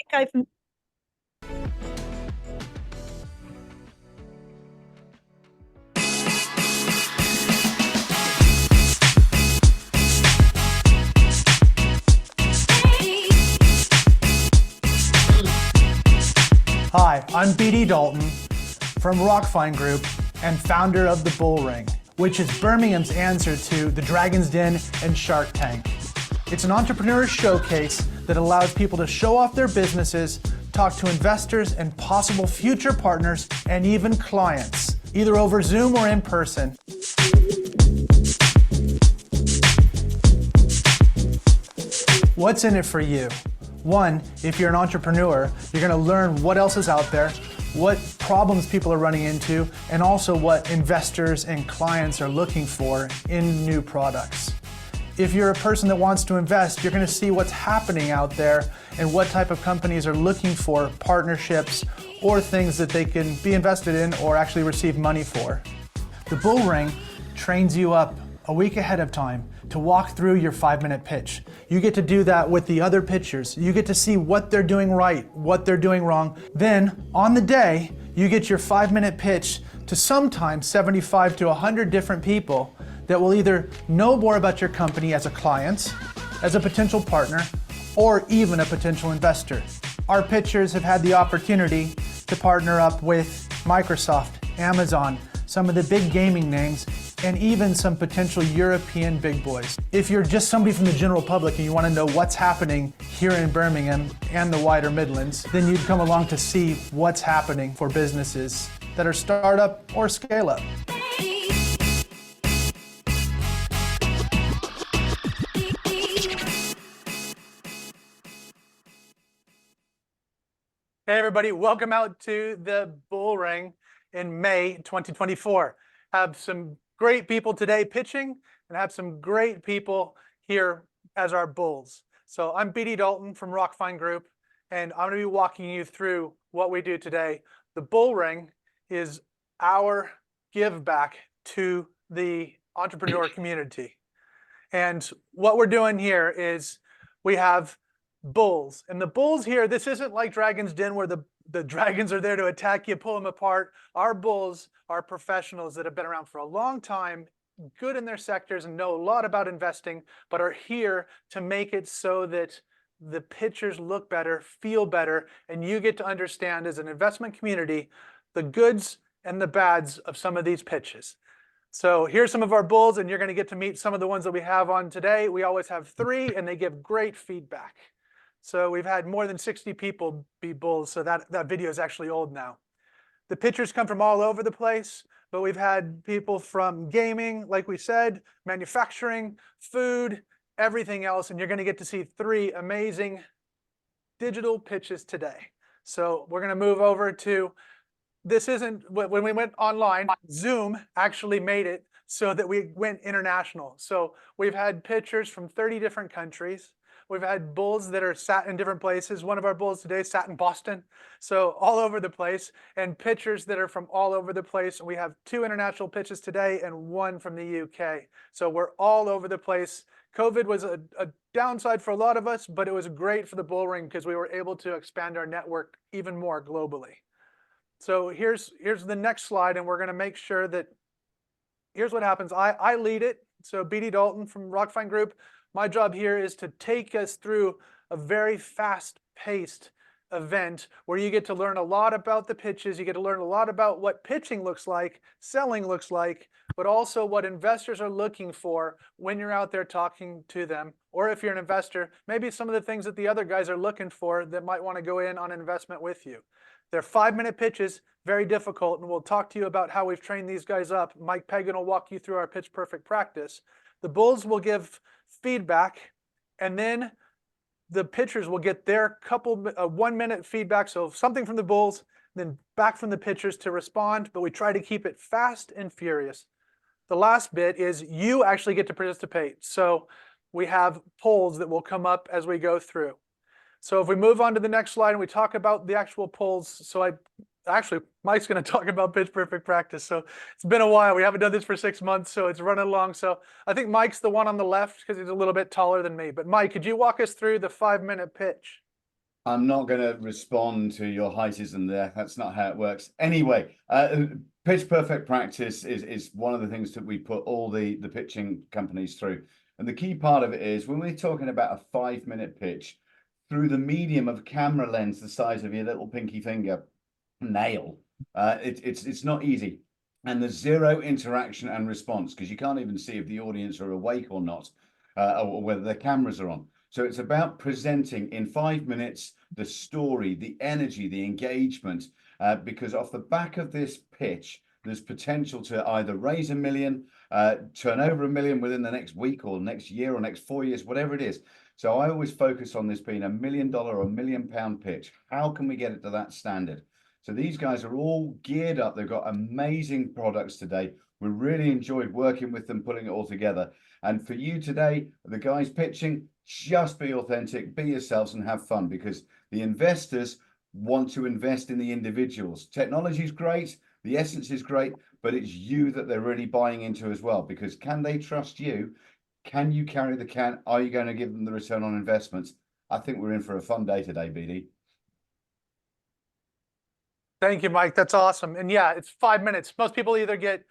think I've Hi, I'm BD Dalton from Rockfine Group and founder of the BullRing, which is Birmingham's answer to the Dragon's Den and Shark Tank. It's an entrepreneur showcase that allows people to show off their businesses, talk to investors and possible future partners, and even clients, either over Zoom or in person. What's in it for you? One, if you're an entrepreneur, you're going to learn what else is out there, what problems people are running into, and also what investors and clients are looking for in new products. If you're a person that wants to invest, you're going to see what's happening out there and what type of companies are looking for partnerships or things that they can be invested in or actually receive money for. The BullRing trains you up a week ahead of time to walk through your 5-minute pitch. You get to do that with the other pitchers. You get to see what they're doing right, what they're doing wrong. Then on the day, you get your 5-minute pitch to sometimes 75 to 100 different people that will either know more about your company as a client, as a potential partner, or even a potential investor. Our pitchers have had the opportunity to partner up with Microsoft, Amazon, some of the big gaming names, and even some potential European big boys. If you're just somebody from the general public and you want to know what's happening here in Birmingham and the wider Midlands, then you'd come along to see what's happening for businesses that are startup or scale up. Hey everybody, welcome out to the BullRing in May 2024. Have some great people today pitching and have some great people here as our bulls. So I'm BD Dalton from Rockfine Group, and I'm going to be walking you through what we do today. The BullRing is our give back to the entrepreneur community. And what we're doing here is we have bulls. And the bulls here, this isn't like Dragon's Den where the dragons are there to attack you, pull them apart. Our bulls are professionals that have been around for a long time, good in their sectors and know a lot about investing, but are here to make it so that the pitchers look better, feel better, and you get to understand as an investment community the goods and the bads of some of these pitches. So here's some of our bulls, and you're going to get to meet some of the ones that we have on today. We always have 3, and they give great feedback. So we've had more than 60 people be bulls, so that video is actually old now. The pitchers come from all over the place, but we've had people from gaming, like we said, manufacturing, food, everything else, and you're going to get to see 3 amazing digital pitches today. So we're going to move over to, this isn't, when we went online, Zoom actually made it so that we went international. So we've had pitchers from 30 different countries. We've had bulls that are sat in different places. One of our bulls today sat in Boston, so all over the place, and pitchers that are from all over the place. We have 2 international pitches today and 1 from the UK. So we're all over the place. COVID was a downside for a lot of us, but it was great for the BullRing because we were able to expand our network even more globally. So here's the next slide, and we're going to make sure that, here's what happens. I lead it. So BD Dalton from Rockfine Group. My job here is to take us through a very fast-paced event where you get to learn a lot about the pitches, you get to learn a lot about what pitching looks like, selling looks like, but also what investors are looking for when you're out there talking to them. Or if you're an investor, maybe some of the things that the other guys are looking for that might want to go in on an investment with you. They're 5-minute pitches, very difficult, and we'll talk to you about how we've trained these guys up. Mike Pagan will walk you through our pitch perfect practice. The bulls will give feedback, and then the pitchers will get their 1-minute feedback, so something from the bulls, then back from the pitchers to respond, but we try to keep it fast and furious. The last bit is you actually get to participate. So we have polls that will come up as we go through. So if we move on to the next slide and we talk about the actual polls, so actually, Mike's going to talk about pitch perfect practice. So it's been a while. We haven't done this for 6 months, so it's running along. So I think Mike's the one on the left because he's a little bit taller than me. But Mike, could you walk us through the 5-minute pitch? I'm not going to respond to your heightism there. That's not how it works. Anyway, pitch perfect practice is one of the things that we put all the pitching companies through. And the key part of it is when we're talking about a 5-minute pitch through the medium of a camera lens the size of your little pinky finger nail, it's not easy. And there's zero interaction and response because you can't even see if the audience are awake or not, or whether their cameras are on. So it's about presenting in 5 minutes the story, the energy, the engagement, because off the back of this pitch, there's potential to either raise 1 million, turn over 1 million within the next week or next year or next 4 years, whatever it is. So I always focus on this being $1 million or £1 million pitch. How can we get it to that standard? So these guys are all geared up. They've got amazing products today. We really enjoyed working with them, putting it all together. And for you today, the guys pitching, just be authentic, be yourselves and have fun because the investors want to invest in the individuals. Technology is great, the essence is great, but it's you that they're really buying into as well because can they trust you? Can you carry the can? Are you going to give them the return on investments? I think we're in for a fun day today, BD. Thank you, Mike. That's awesome. And yeah, it's 5 minutes. Most people either get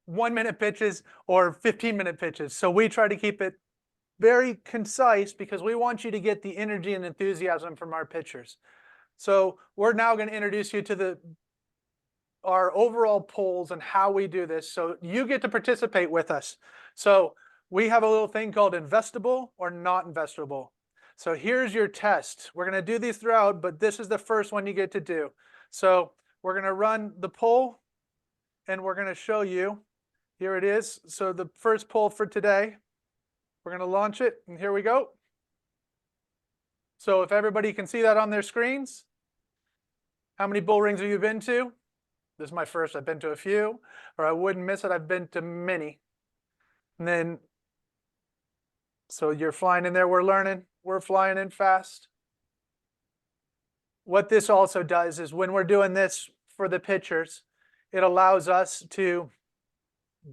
1 minute pitches or 15-minute pitches. So we try to keep it very concise because we want you to get the energy and enthusiasm from our pitchers. So we're now going to introduce you to our overall polls and how we do this. So you get to participate with us. So we have a little thing called investable or not investable. So here's your test. We're going to do these throughout, but this is the first one you get to do. So we're going to run the poll and we're going to show you. Here it is. So the first poll for today, we're going to launch it and here we go. So if everybody can see that on their screens, how many bull rings have you been to? This is my first. I've been to a few, or I wouldn't miss it. I've been to many. And then, so you're flying in there. We're learning. We're flying in fast. What this also does is when we're doing this for the pitchers, it allows us to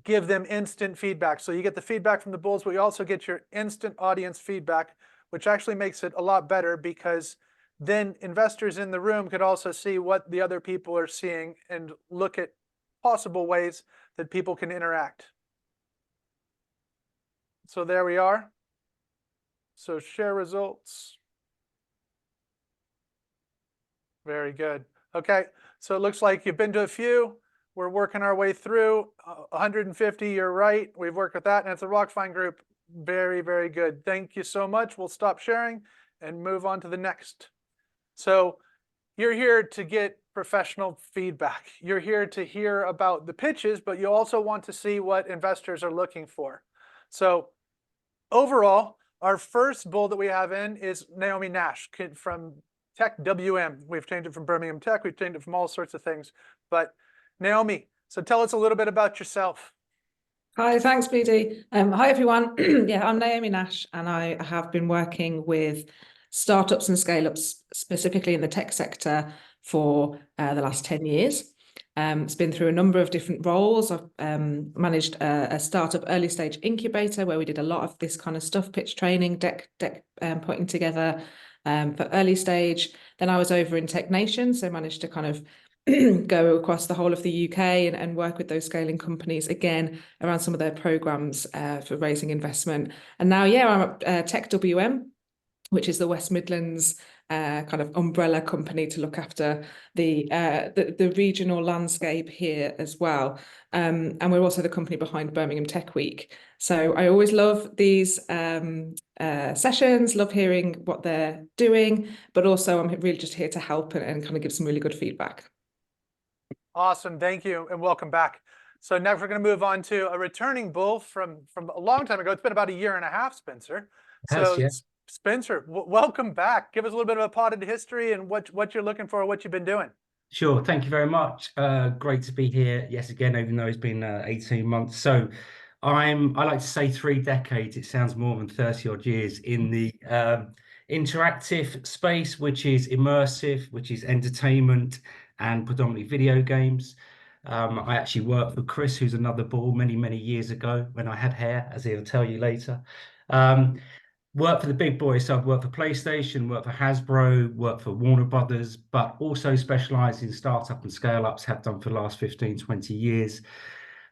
give them instant feedback. So you get the feedback from the bulls, but you also get your instant audience feedback, which actually makes it a lot better because then investors in the room could also see what the other people are seeing and look at possible ways that people can interact. So there we are. So share results. Very good. Okay, so it looks like you've been to a few. We're working our way through 150. You're right. We've worked with that, and it's a Rockfine group. Very, very good. Thank you so much. We'll stop sharing and move on to the next. So you're here to get professional feedback. You're here to hear about the pitches, but you also want to see what investors are looking for. So overall, our first bull that we have in is Naomi Nash from Tech WM. We've changed it from Birmingham Tech. We've changed it from all sorts of things. But Naomi, so tell us a little bit about yourself. Hi, thanks, BD. Hi, everyone. Yeah, I'm Naomi Nash, and I have been working with startups and scale-ups, specifically in the tech sector, for the last 10 years. It's been through a number of different roles. I've managed a startup early stage incubator where we did a lot of this kind of stuff, pitch training, deck putting together for early stage. Then I was over in Tech Nation, so managed to kind of go across the whole of the UK and work with those scaling companies again around some of their programs for raising investment. And now, yeah, I'm at Tech WM, which is the West Midlands kind of umbrella company to look after the regional landscape here as well. And we're also the company behind Birmingham Tech Week. So I always love these sessions, love hearing what they're doing, but also I'm really just here to help and kind of give some really good feedback. Awesome, thank you, and welcome back. So next we're going to move on to a returning bull from a long time ago. It's been about 1.5 years, Spencer. So Yeah. Spencer, welcome back. Give us a little bit of a potted history and what you're looking for, what you've been doing. Sure. Thank you very much. Great to be here. Yes, again, even though it's been 18 months. So I like to say 3 decades. It sounds more than 30 odd years in the interactive space, which is immersive, which is entertainment and predominantly video games. I actually worked for Chris, who's another bull, many, many years ago when I had hair, as he'll tell you later. worked for the big boys. So I've worked for PlayStation, worked for Hasbro, worked for Warner Brothers, but also specialized in startup and scale ups, have done for the last 15, 20 years.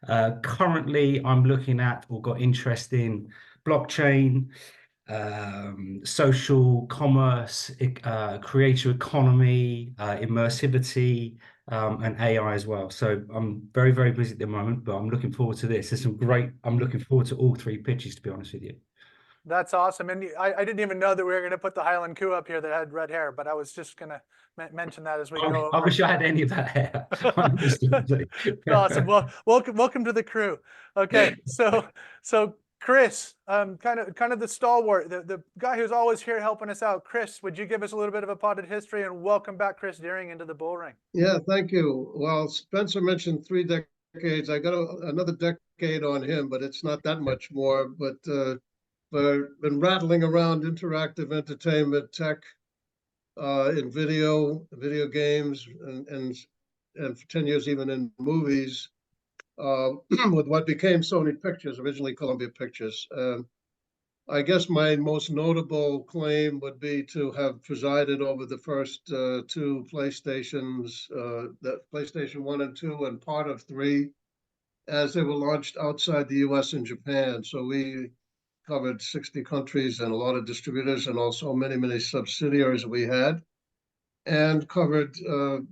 Currently, I'm looking at or got interest in blockchain, social commerce, creator economy, immersivity, and AI as well. So I'm very, very busy at the moment, but I'm looking forward to this. I'm looking forward to all three pitches, to be honest with you. That's awesome. And I didn't even know that we were going to put the Highland Coup up here that had red hair, but I was just going to mention that as we go I over. wish I had any of that hair. Awesome. Well, welcome to the crew. Okay, so Chris, kind of the stalwart, the guy who's always here helping us out. Chris, would you give us a little bit of a potted history, and welcome back, Chris Deering, into the bull ring. Yeah, thank you. Well, Spencer mentioned 3 decades. I got another decade on him, but it's not that much more. But I've been rattling around interactive entertainment tech, in video games, and for 10 years even in movies, with what became Sony Pictures, originally Columbia Pictures. I guess my most notable claim would be to have presided over the first 2 PlayStations, the PlayStation 1 and 2, and part of 3, as they were launched outside the US and Japan. So we covered 60 countries and a lot of distributors, and also many, many subsidiaries we had, and covered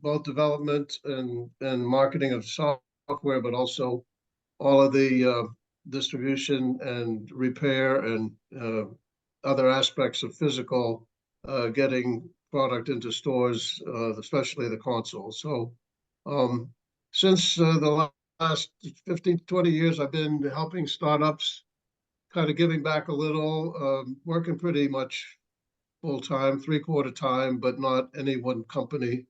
both development and marketing of software, but also all of the distribution and repair and other aspects of physical getting product into stores, especially the console. So since the last 15 to 20 years, I've been helping startups, kind of giving back a little, working pretty much full-time, 3/4 time, but not any one company.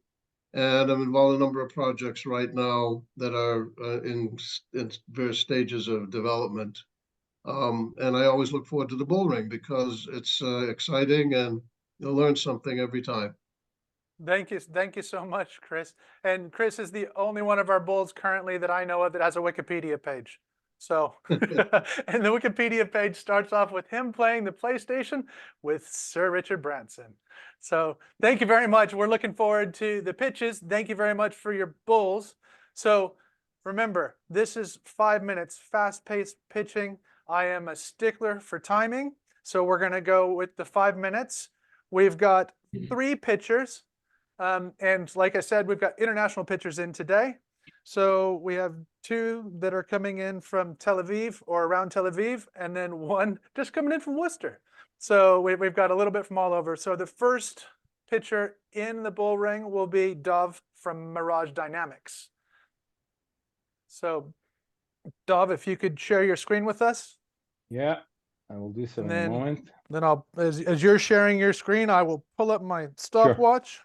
And I'm involved in a number of projects right now that are in various stages of development. And I always look forward to the bull ring because it's exciting, and you'll learn something every time. Thank you so much, Chris. And Chris is the only one of our bulls currently that I know of that has a Wikipedia page. So, and the Wikipedia page starts off with him playing the PlayStation with Sir Richard Branson. So thank you very much. We're looking forward to the pitches. Thank you very much for your bulls. So remember, this is 5 minutes, fast-paced pitching. I am a stickler for timing. So we're going to go with the 5 minutes. We've got 3 pitchers. And like I said, we've got international pitchers in today. So we have 2 that are coming in from Tel Aviv or around Tel Aviv, and then 1 just coming in from Worcester. So we've got a little bit from all over. So the first pitcher in the bull ring will be Dov from Mirage Dynamics. So Dov, if you could share your screen with us. Yeah, I will do so in a moment. Then I'll, as you're sharing your screen, I will pull up my stopwatch.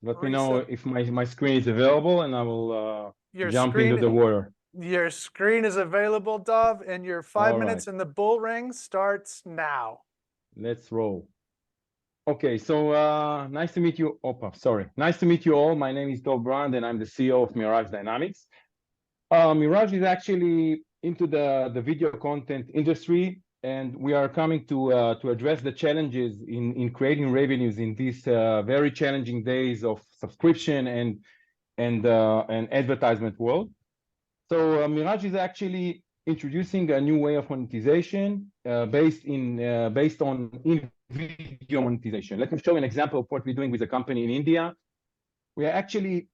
Let me know if my screen is available, and I will jump screen, into the water. Your screen is available, Dov, and your 5 minutes in the bull ring starts now. Let's roll. Okay, so nice to meet you. Nice to meet you all. My name is Dov Brand, and I'm the CEO of Mirage Dynamics. Mirage is actually into the video content industry, and we are coming to address the challenges in creating revenues in these very challenging days of subscription and advertisement world. So Mirage is actually introducing a new way of monetization based on in-video monetization. Let me show you an example of what we're doing with a company in India. We are actually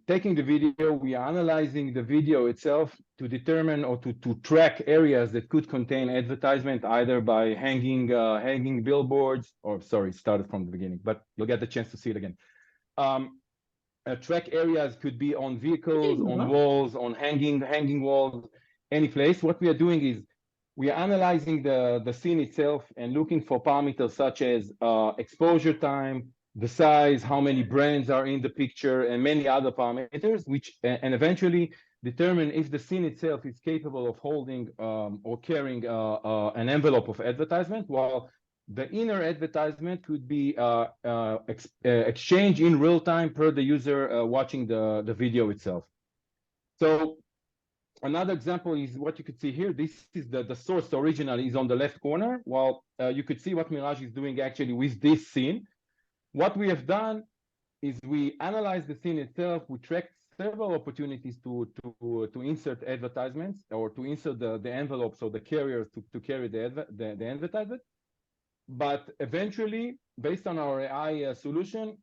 taking the video, we are analyzing the video itself to determine or to track areas that could contain advertisement, either by hanging billboards, or sorry, started from the beginning, but you'll get the chance to see it again. Track areas could be on vehicles, on walls, on hanging walls, any place. What we are doing is we are analyzing the scene itself and looking for parameters such as exposure time, the size, how many brands are in the picture, and many other parameters, and eventually determine if the scene itself is capable of holding or carrying an envelope of advertisement, while the inner advertisement could be exchanged in real time per the user watching the video itself. So Another example is what you could see here. This is the source original is on the left corner. While you could see what Mirage is doing actually with this scene. What we have done is we analyze the scene itself. We tracked several opportunities to insert advertisements or to insert the envelopes or the carriers to carry the advertisement. But eventually, based on our AI solution,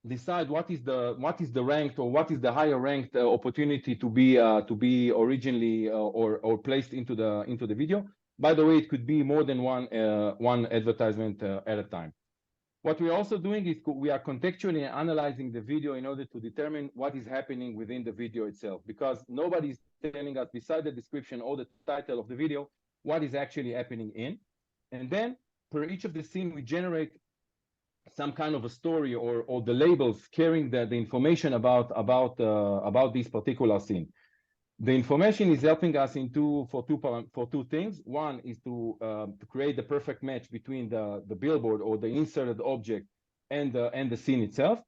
decide what is the ranked or what is the higher ranked opportunity to be originally or placed into the video. By the way, it could be more than one advertisement at a time. What we're also doing is we are contextually analyzing the video in order to determine what is happening within the video itself, because nobody's telling us beside the description or the title of the video what is actually happening in. And then per each of the scene, we generate some kind of a story or the labels carrying the information about this particular scene. The information is helping us for two things. One is to create the perfect match between the billboard or the inserted object and the scene itself.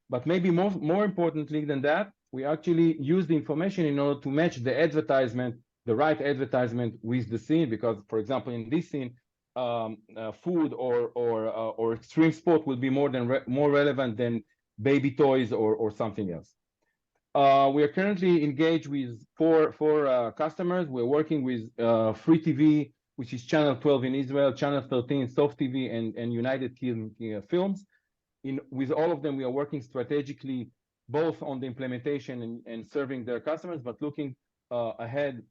But maybe more importantly than that, we actually use the information in order to match the advertisement, the right advertisement with the scene. Because, for example, in this scene, food or extreme sport will be more relevant than baby toys or something else. We are currently engaged with four customers. We're working with Free TV, which is Channel 12 in Israel, Channel 13, Soft TV, and United Kingdom Films. With all of them, we are working strategically, both on the implementation and serving their customers, but looking ahead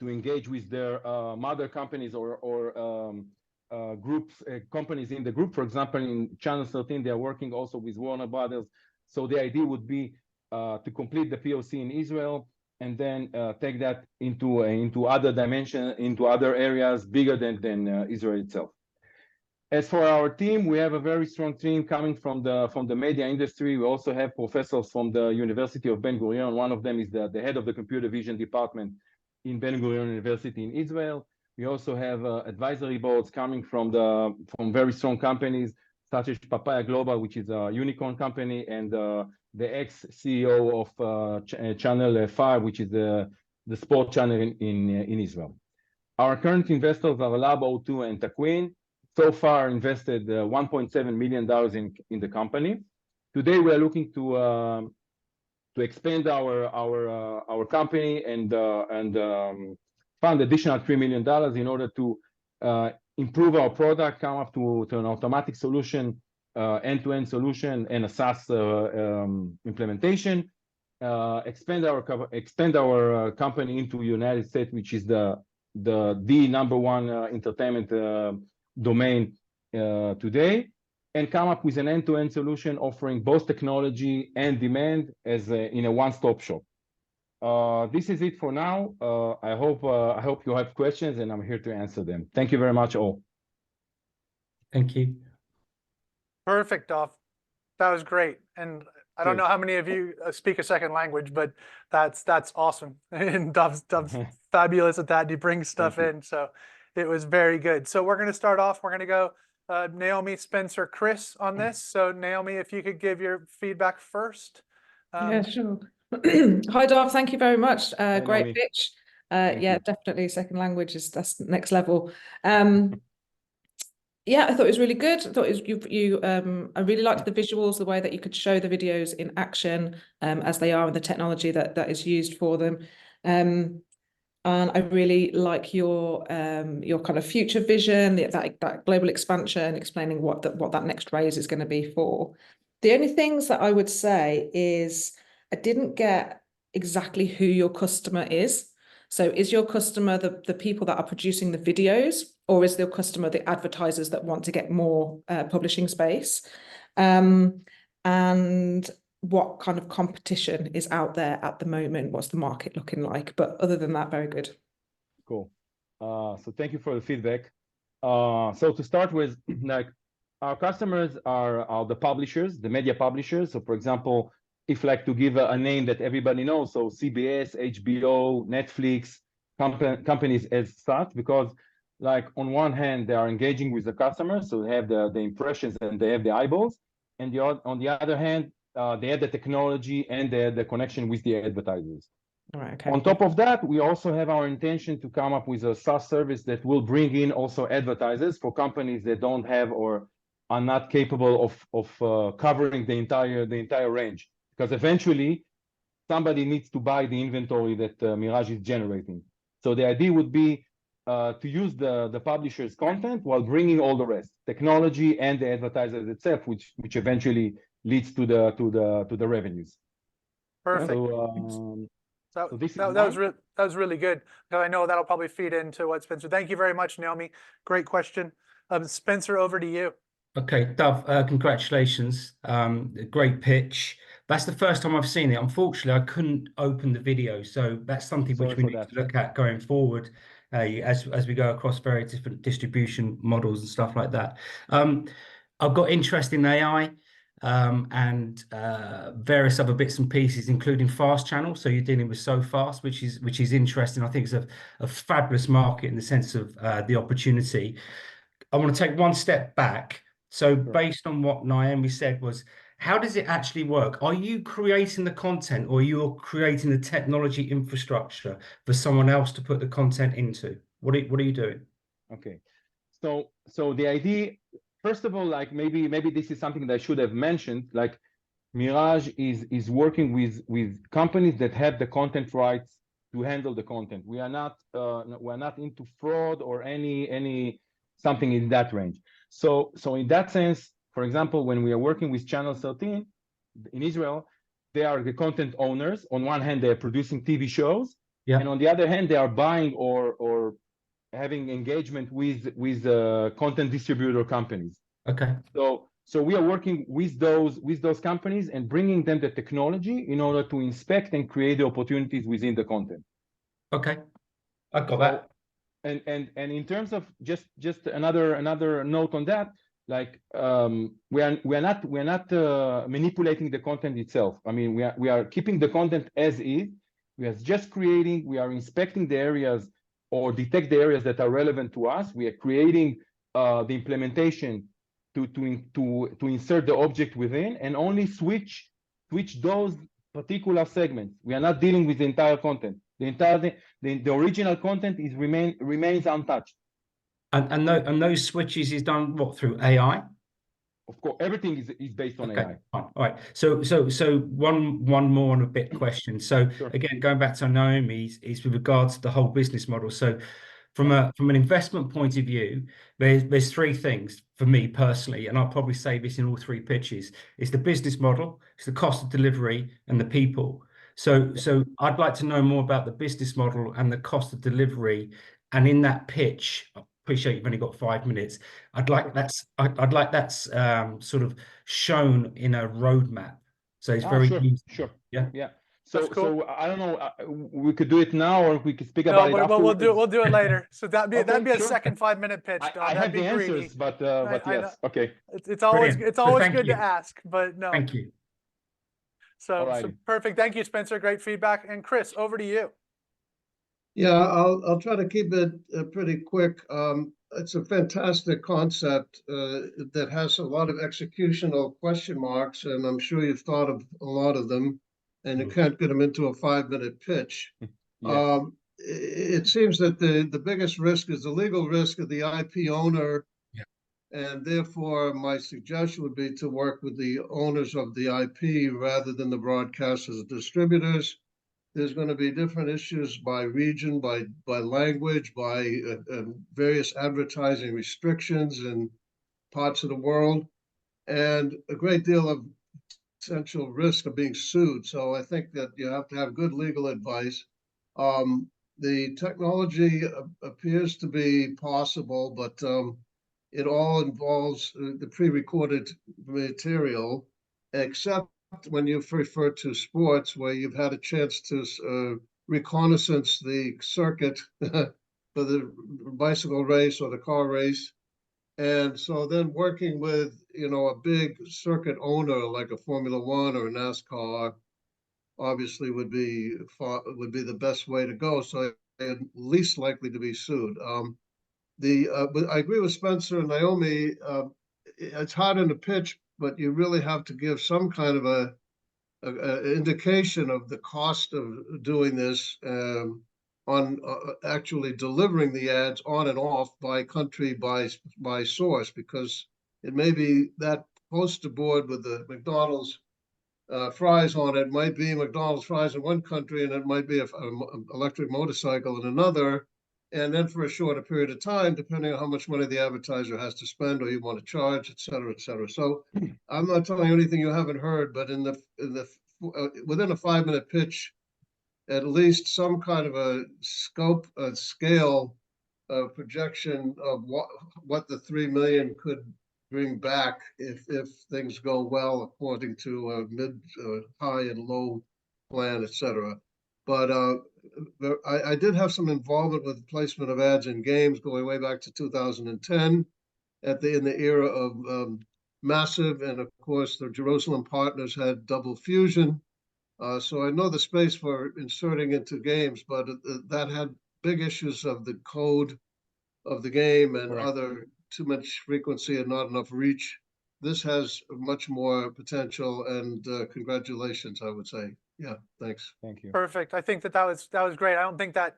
to engage with their mother companies or groups, companies in the group. For example, in Channel 13, they are working also with Warner Brothers. So the idea would be to complete the POC in Israel and then take that into other dimensions, into other areas bigger than Israel itself. As for our team, we have a very strong team coming from the media industry. We also have professors from the University of Ben Gurion. One of them is the head of the computer vision department in Ben Gurion University in Israel. We also have advisory boards coming from very strong companies such as Papaya Global, which is a unicorn company, and the ex-CEO of Channel 5, which is the sport channel in Israel. Our current investors are Lab02 and Takwin. So far invested $1.7 million in the company. Today we are looking to expand our company and fund additional $3 million in order to improve our product, come up to an automatic solution, end-to-end solution, and a SaaS implementation. Expand our company into United States, which is the number one entertainment domain today, and come up with an end-to-end solution offering both technology and demand as in a one-stop shop. This is it for now. I hope you have questions, and I'm here to answer them. Thank you very much, all. Thank you. Perfect, Dov. That was great. And I don't know how many of you speak a second language, but that's awesome. And Dov's fabulous at that. He brings stuff in. So it was very good. So we're going to start off. We're going to go Naomi, Spencer, Chris on this. So Naomi, if you could give your feedback first. Yeah, sure. Hi, Dov. Thank you very much. Great Naomi. pitch. Yeah, definitely second language that's next level. Yeah, I thought it was really good. I thought it was, I really liked the visuals, the way that you could show the videos in action as they are, and the technology that is used for them. And I really like your kind of future vision, that global expansion, explaining what that next raise is going to be for. The only things that I would say is I didn't get exactly who your customer is. So is your customer the people that are producing the videos, or is your customer the advertisers that want to get more publishing space? And what kind of competition is out there at the moment? What's the market looking like? But other than that, very good. Cool. So thank you for the feedback. So to start with, like, our customers are the publishers, the media publishers. So for example, if like to give a name that everybody knows, so CBS, HBO, Netflix, companies as such, because like on one hand, they are engaging with the customers, so they have the impressions and they have the eyeballs. And on the other hand, they have the technology and they have the connection with the advertisers. All right, okay. On top of that, we also have our intention to come up with a SaaS service that will bring in also advertisers for companies that don't have or are not capable of covering the entire range. Because eventually, somebody needs to buy the inventory that Mirage is generating. So the idea would be to use the publisher's content while bringing all the rest, technology and the advertisers itself, which eventually leads to the revenues. Perfect. So this is that was really good, because I know that'll probably feed into what Spencer. Thank you very much, Naomi. Great question. Spencer, over to you. Okay, Dov, congratulations. Great pitch. That's the first time I've seen it. Unfortunately, I couldn't open the video, so that's something which we need to look at going forward as we go across various different distribution models and stuff like that. I've got interest in AI and various other bits and pieces, including fast channel. So you're dealing with so fast, which is interesting. I think it's a fabulous market in the sense of the opportunity. I want to take one step back. So based on what Naomi said was, how does it actually work? Are you creating the content, or you're creating the technology infrastructure for someone else to put the content into? What are you doing? Okay, so the idea, first of all, like maybe this is something that I should have mentioned. Like Mirage is working with companies that have the content rights to handle the content. We're not into fraud or any something in that range. So in that sense, for example, when we are working with Channel 13 in Israel, they are the content owners. On one hand, they are producing TV shows, and on the other hand, they are buying or having engagement with content distributor companies. Okay. So we are working with those companies and bringing them the technology in order to inspect and create the opportunities within the content. Okay, I got that. And in terms of just another note on that, like we're not manipulating the content itself. I mean, we are keeping the content as is. We are just creating. We are inspecting the areas or detect the areas that are relevant to us. We are creating the implementation to insert the object within, and only switch those particular segments. We are not dealing with the entire content. The original content remains untouched. And those switches is done what, through AI? Of course, everything is based on AI. Fine. All right. So one more on a bit question. So again, going back to Naomi's, is with regards to the whole business model. So from an investment point of view, there's three things for me personally, and I'll probably say this in all three pitches. It's the business model, it's the cost of delivery, and the people. So I'd like to know more about the business model and the cost of delivery. And in that pitch, I appreciate you've only got 5 minutes. I'd like that's sort of shown in a roadmap. So it's very easy. Sure. Yeah. So That's cool. so I don't know. We could do it now, or we could speak No, about it but afterwards. we'll do it later. So that'd be a sure. second 5-minute pitch. I have the answers, but yes, okay. It's always Thank good you. to ask, but no. Thank you. So perfect. Thank you, Spencer. Great feedback. And Chris, over to you. Yeah, I'll try to keep it pretty quick. It's a fantastic concept that has a lot of executional question marks, and I'm sure you've thought of a lot of them, and you can't get them into a 5-minute pitch. Yes. It seems that the biggest risk is the legal risk of the IP owner. And therefore, my suggestion would be to work with the owners of the IP rather than the broadcasters and distributors. There's going to be different issues by region, by language, by various advertising restrictions in parts of the world, and a great deal of potential risk of being sued. So I think that you have to have good legal advice. The technology appears to be possible, but it all involves the pre-recorded material, except when you've referred to sports where you've had a chance to reconnaissance the circuit for the bicycle race or the car race. And so then working with, a big circuit owner like a Formula One or a NASCAR obviously would be the best way to go. So they're least likely to be sued. But I agree with Spencer and Naomi. It's hard in the pitch, but you really have to give some kind of a indication of the cost of doing this on actually delivering the ads on and off by country, by source, because it may be that poster board with the McDonald's fries on it might be McDonald's fries in one country, and it might be an electric motorcycle in another. And then for a shorter period of time, depending on how much money the advertiser has to spend or you want to charge, et cetera, et cetera. So I'm not telling you anything you haven't heard, but within a 5-minute pitch, at least some kind of a scope, a scale, a projection of what the 3 million could bring back if things go well according to a mid, high and low plan, et cetera. But I did have some involvement with placement of ads in games going way back to 2010 in the era of Massive, and of course the Jerusalem partners had Double Fusion. So I know the space for inserting into games, but that had big issues of the code of the game and other too much frequency and not enough reach. This has much more potential, and congratulations, I would say. Yeah, thanks. Thank you. Perfect. I think that was great. I don't think that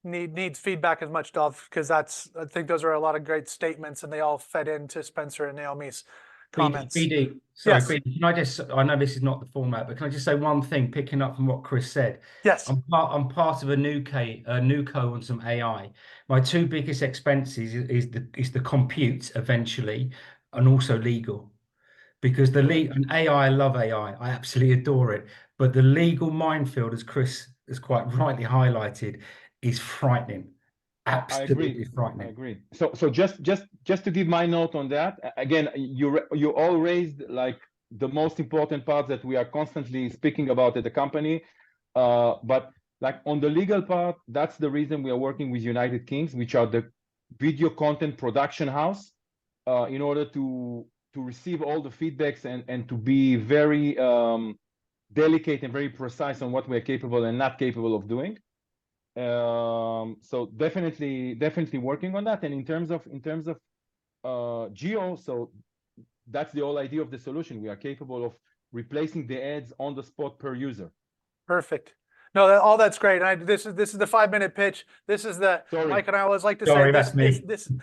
needs feedback as much, Dov, because I think those are a lot of great statements, and they all fed into Spencer and Naomi's comments. BD, sorry, Yes. BD, can I just, I know this is not the format, but can I just say one thing, picking up from what Chris said? Yes. I'm part of a new co on some AI. My two biggest expenses is the compute eventually, and also legal. Because and AI, I love AI, I absolutely adore it. But the legal minefield, as Chris has quite rightly highlighted, is frightening. Absolutely frightening. I agree. So just to give my note on that, again, you all raised like the most important parts that we are constantly speaking about at the company. But like on the legal part, that's the reason we are working with United Kings, which are the video content production house, in order to receive all the feedbacks and to be very delicate and very precise on what we're capable and not capable of doing. So definitely working on that. And in terms of geo, so that's the whole idea of the solution. We are capable of replacing the ads on the spot per user. Perfect. No, all that's great. This is the 5-minute pitch. This is the Mike and I always like to say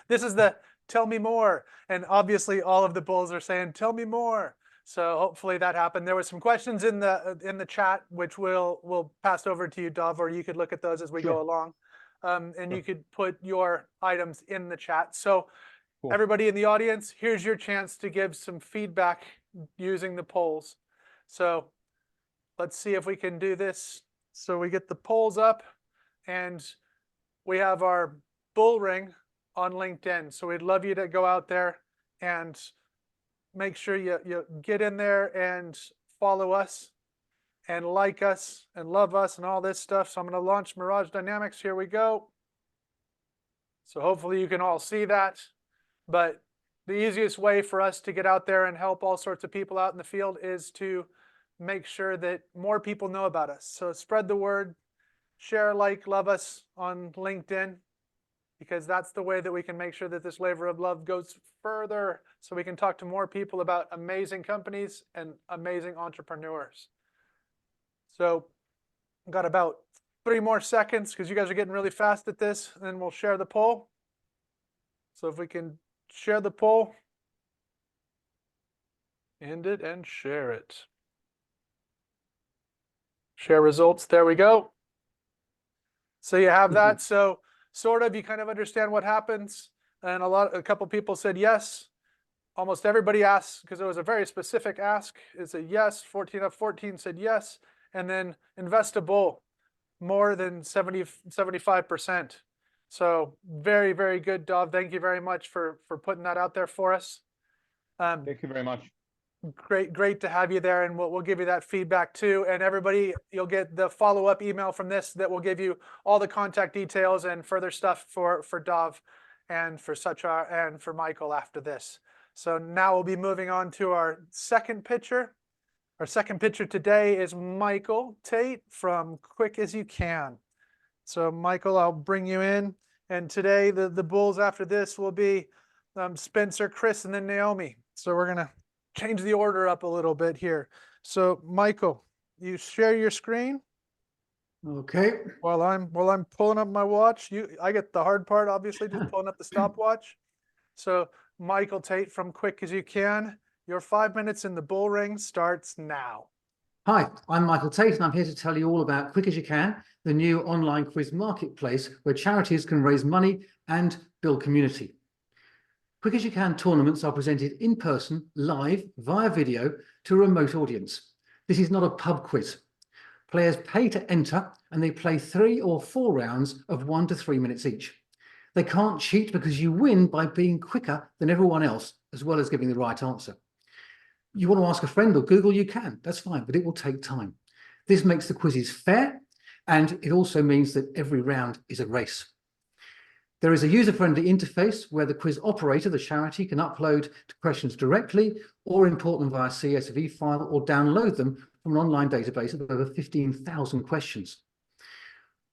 this is the tell me more. And obviously all of the bulls are saying tell me more. So hopefully that happened. There were some questions in the chat, which we'll pass over to you, Dov, or you could look at those as we go along. And you could put your items in the chat. So everybody in the audience, here's your chance to give some feedback using the polls. So let's see if we can do this. So we get the polls up, and we have our BullRing on LinkedIn. So we'd love you to go out there and make sure you get in there and follow us and like us and love us and all this stuff. So I'm going to launch Mirage Dynamics. Here we go. So hopefully you can all see that. But the easiest way for us to get out there and help all sorts of people out in the field is to make sure that more people know about us. So spread the word, share, like, love us on LinkedIn, because that's the way that we can make sure that this labor of love goes further, so we can talk to more people about amazing companies and amazing entrepreneurs. So I've got about 3 more seconds because you guys are getting really fast at this, and then we'll share the poll. So if we can share the poll, end it and share it. Share results. There we go. So you have that. So sort of, you kind of understand what happens. And a couple people said yes. Almost everybody asked, because it was a very specific ask. It's a yes. 14 of 14 said yes. And then invest a bull, more than 75%. So very, very good, Dov. Thank you very much for putting that out there for us. Thank you very much. Great to have you there, and we'll give you that feedback too. And everybody, you'll get the follow-up email from this that will give you all the contact details and further stuff for Dov and for Sachar and for Michael after this. So now we'll be moving on to our second pitcher. Our second pitcher today is Michael Tate from Quick As You Can. So Michael, I'll bring you in. And today the bulls after this will be Spencer, Chris, and then Naomi. So we're going to change the order up a little bit here. So Michael, you share your screen Okay. while I'm pulling up my watch. I get the hard part, obviously, just pulling up the stopwatch. So Michael Tate from Quick as You Can, your 5 minutes in the bull ring starts now. Hi, I'm Michael Tate, and I'm here to tell you all about Quick as You Can, the new online quiz marketplace where charities can raise money and build community. Quick as You Can tournaments are presented in person, live, via video to a remote audience. This is not a pub quiz. Players pay to enter, and they play 3 or 4 rounds of 1 to 3 minutes each. They can't cheat because you win by being quicker than everyone else, as well as giving the right answer. You want to ask a friend or Google, you can, that's fine, but it will take time. This makes the quizzes fair, and it also means that every round is a race. There is a user-friendly interface where the quiz operator, the charity, can upload questions directly or import them via CSV file or download them from an online database of over 15,000 questions.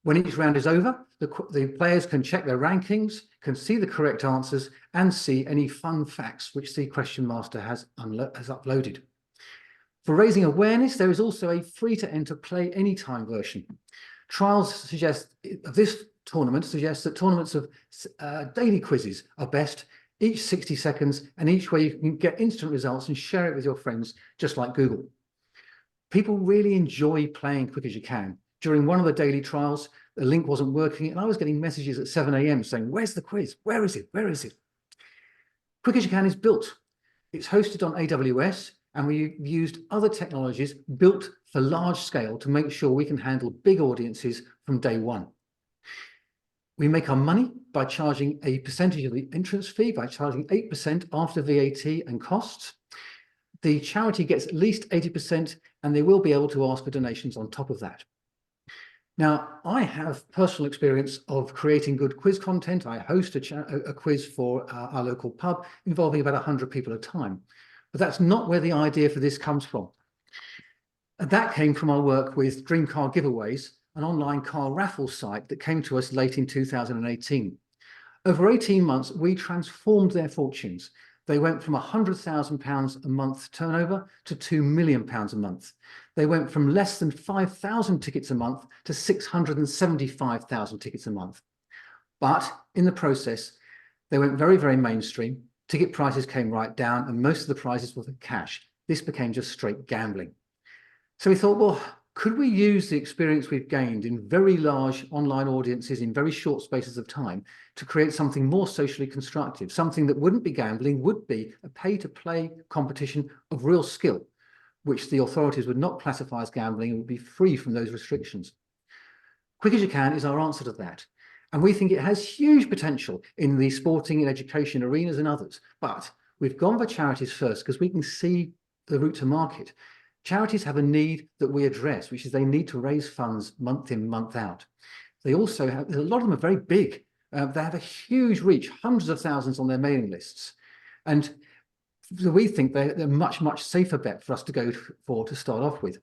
When each round is over, the players can check their rankings, can see the correct answers, and see any fun facts which the question master has uploaded. For raising awareness, there is also a free-to-enter play anytime version. Trials suggest of this tournament suggest that tournaments of daily quizzes are best, each 60 seconds, and each way you can get instant results and share it with your friends, just like Google. People really enjoy playing Quick as You Can. During one of the daily trials, the link wasn't working, and I was getting messages at 7 a.m. saying, "Where's the quiz? Where is it? Where is it?" Quick as You Can is built. It's hosted on AWS, and we used other technologies built for large scale to make sure we can handle big audiences from day one. We make our money by charging a percentage of the entrance fee, by charging 8% after VAT and costs. The charity gets at least 80%, and they will be able to ask for donations on top of that. Now, I have personal experience of creating good quiz content. I host a quiz for our local pub involving about 100 people at a time. But that's not where the idea for this comes from. And that came from our work with Dream Car Giveaways, an online car raffle site that came to us late in 2018. Over 18 months, we transformed their fortunes. They went from £100,000 a month turnover to £2 million a month. They went from less than 5,000 tickets a month to 675,000 tickets a month. But in the process, they went very, very mainstream. Ticket prices came right down, and most of the prizes were for cash. This became just straight gambling. So we thought, well, could we use the experience we've gained in very large online audiences in very short spaces of time to create something more socially constructive, something that wouldn't be gambling, would be a pay-to-play competition of real skill, which the authorities would not classify as gambling and would be free from those restrictions. Quick as You Can is our answer to that. And we think it has huge potential in the sporting and education arenas and others. But we've gone for charities first because we can see the route to market. Charities have a need that we address, which is they need to raise funds month in, month out. They also have, a lot of them are very big. They have a huge reach, hundreds of thousands on their mailing lists. And so we think they're a much, much safer bet for us to go for to start off with.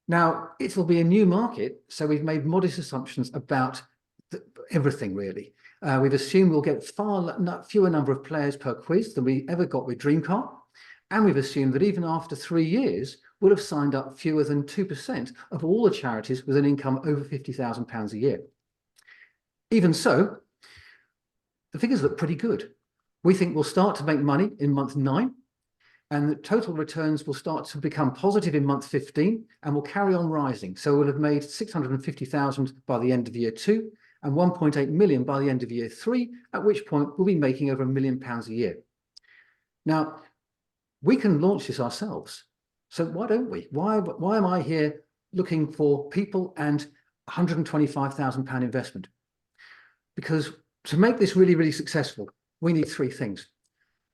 Now, it'll be a new market, so we've made modest assumptions about everything, really. We've assumed we'll get fewer number of players per quiz than we ever got with Dreamcar. And we've assumed that even after 3 years, we'll have signed up fewer than 2% of all the charities with an income over £50,000 a year. Even so, the figures look pretty good. We think we'll start to make money in month 9, and the total returns will start to become positive in month 15 and will carry on rising. So we'll have made 650,000 by the end of year 2 and 1.8 million by the end of year 3, at which point we'll be making over £1 million a year. Now, we can launch this ourselves. So why don't we? Why am I here looking for people and £125,000 investment? Because to make this really, really successful, we need 3 things.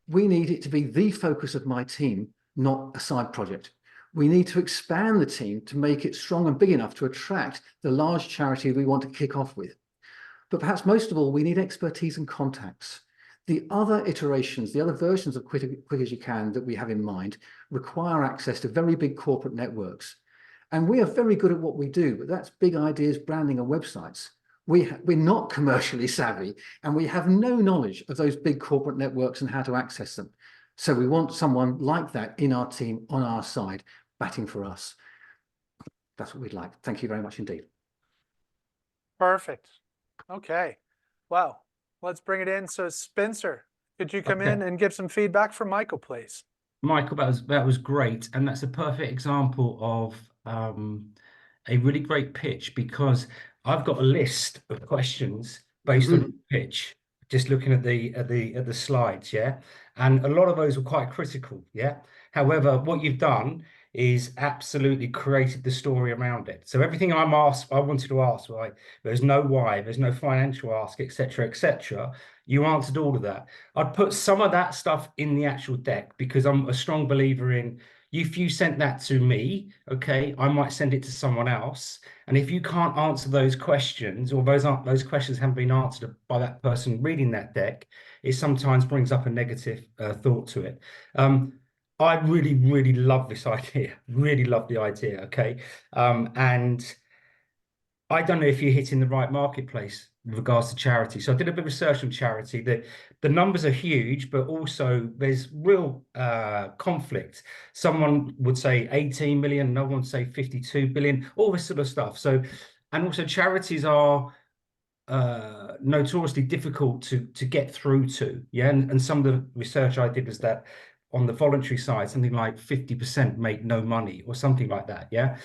We need it to be the focus of my team, not a side project. We need to expand the team to make it strong and big enough to attract the large charity we want to kick off with. But perhaps most of all, we need expertise and contacts. The other iterations, the other versions of Quick as You Can that we have in mind require access to very big corporate networks. And we are very good at what we do, but that's big ideas, branding and websites. We're not commercially savvy, and we have no knowledge of those big corporate networks and how to access them. So we want someone like that in our team, on our side, batting for us. That's what we'd like. Thank you very much indeed. Perfect. Okay. Well, let's bring it in. So Spencer, could you come Okay. in and give some feedback for Michael, please? Michael, that was great, and that's a perfect example of a really great pitch, because I've got a list of questions based on your pitch. Just looking at the slides, yeah, and a lot of those were quite critical, yeah. However, what you've done is absolutely created the story around it. So everything I wanted to ask, right? There's no why, there's no financial ask, etc., etc. You answered all of that. I'd put some of that stuff in the actual deck, because I'm a strong believer in, if you sent that to me, okay, I might send it to someone else. And if you can't answer those questions, or those questions haven't been answered by that person reading that deck, it sometimes brings up a negative thought to it. I really, really love this idea. Really love the idea. Okay. And I don't know if you're hitting the right marketplace with regards to charity. So I did a bit of research on charity. The numbers are huge, but also there's real conflict. Someone would say 18 million, no one would say 52 billion, all this sort of stuff. So, and also charities are notoriously difficult to get through to. Yeah. And some of the research I did was that on the voluntary side, something like 50% make no money or something like that. Yeah.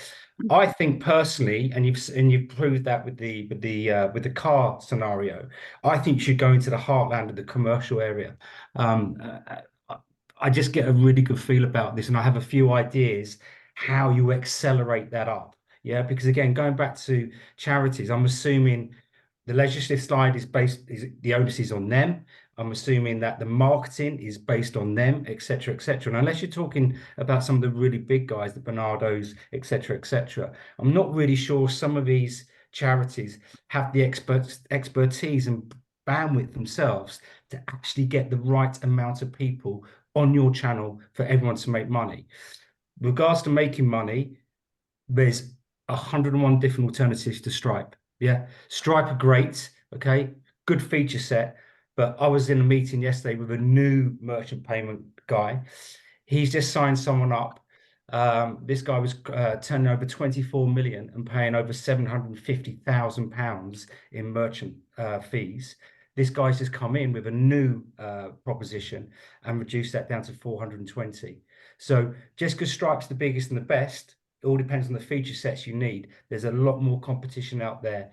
I think personally, and you've proved that with the car scenario, I think you should go into the heartland of the commercial area. I just get a really good feel about this, and I have a few ideas how you accelerate that up. Yeah, because again, going back to charities, I'm assuming the legislative slide is the onus is on them. I'm assuming that the marketing is based on them, etc., etc. And unless you're talking about some of the really big guys, the Bernardos, etc., etc., I'm not really sure some of these charities have the expertise and bandwidth themselves to actually get the right amount of people on your channel for everyone to make money. With regards to making money, there's 101 different alternatives to Stripe. Yeah, Stripe are great. Okay, good feature set. But I was in a meeting yesterday with a new merchant payment guy. He's just signed someone up. This guy was turning over 24 million and paying over £750,000 in merchant fees. This guy's just come in with a new proposition and reduced that down to 420. So just because Stripe's the biggest and the best, it all depends on the feature sets you need. There's a lot more competition out there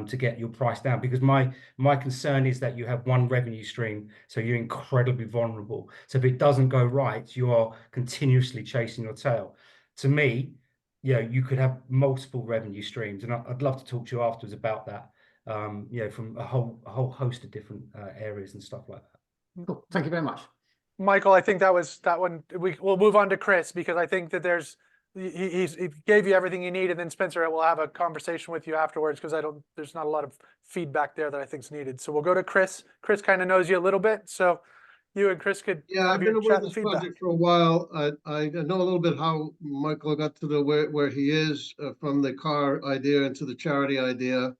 to get your price down, because my concern is that you have one revenue stream, so you're incredibly vulnerable. So if it doesn't go right, you are continuously chasing your tail. To me, you could have multiple revenue streams, and I'd love to talk to you afterwards about that. From a whole host of different areas and stuff like that. Cool. Thank you very much. Michael, I think that one. We'll move on to Chris, because I think that he gave you everything you need, and then Spencer will have a conversation with you afterwards, because there's not a lot of feedback there that I think is needed. So we'll go to Chris. Chris kind of knows you a little bit, so you and Chris could I've been aware of this project for a while. I know a little bit how Michael got to where he is from the car idea into the charity idea.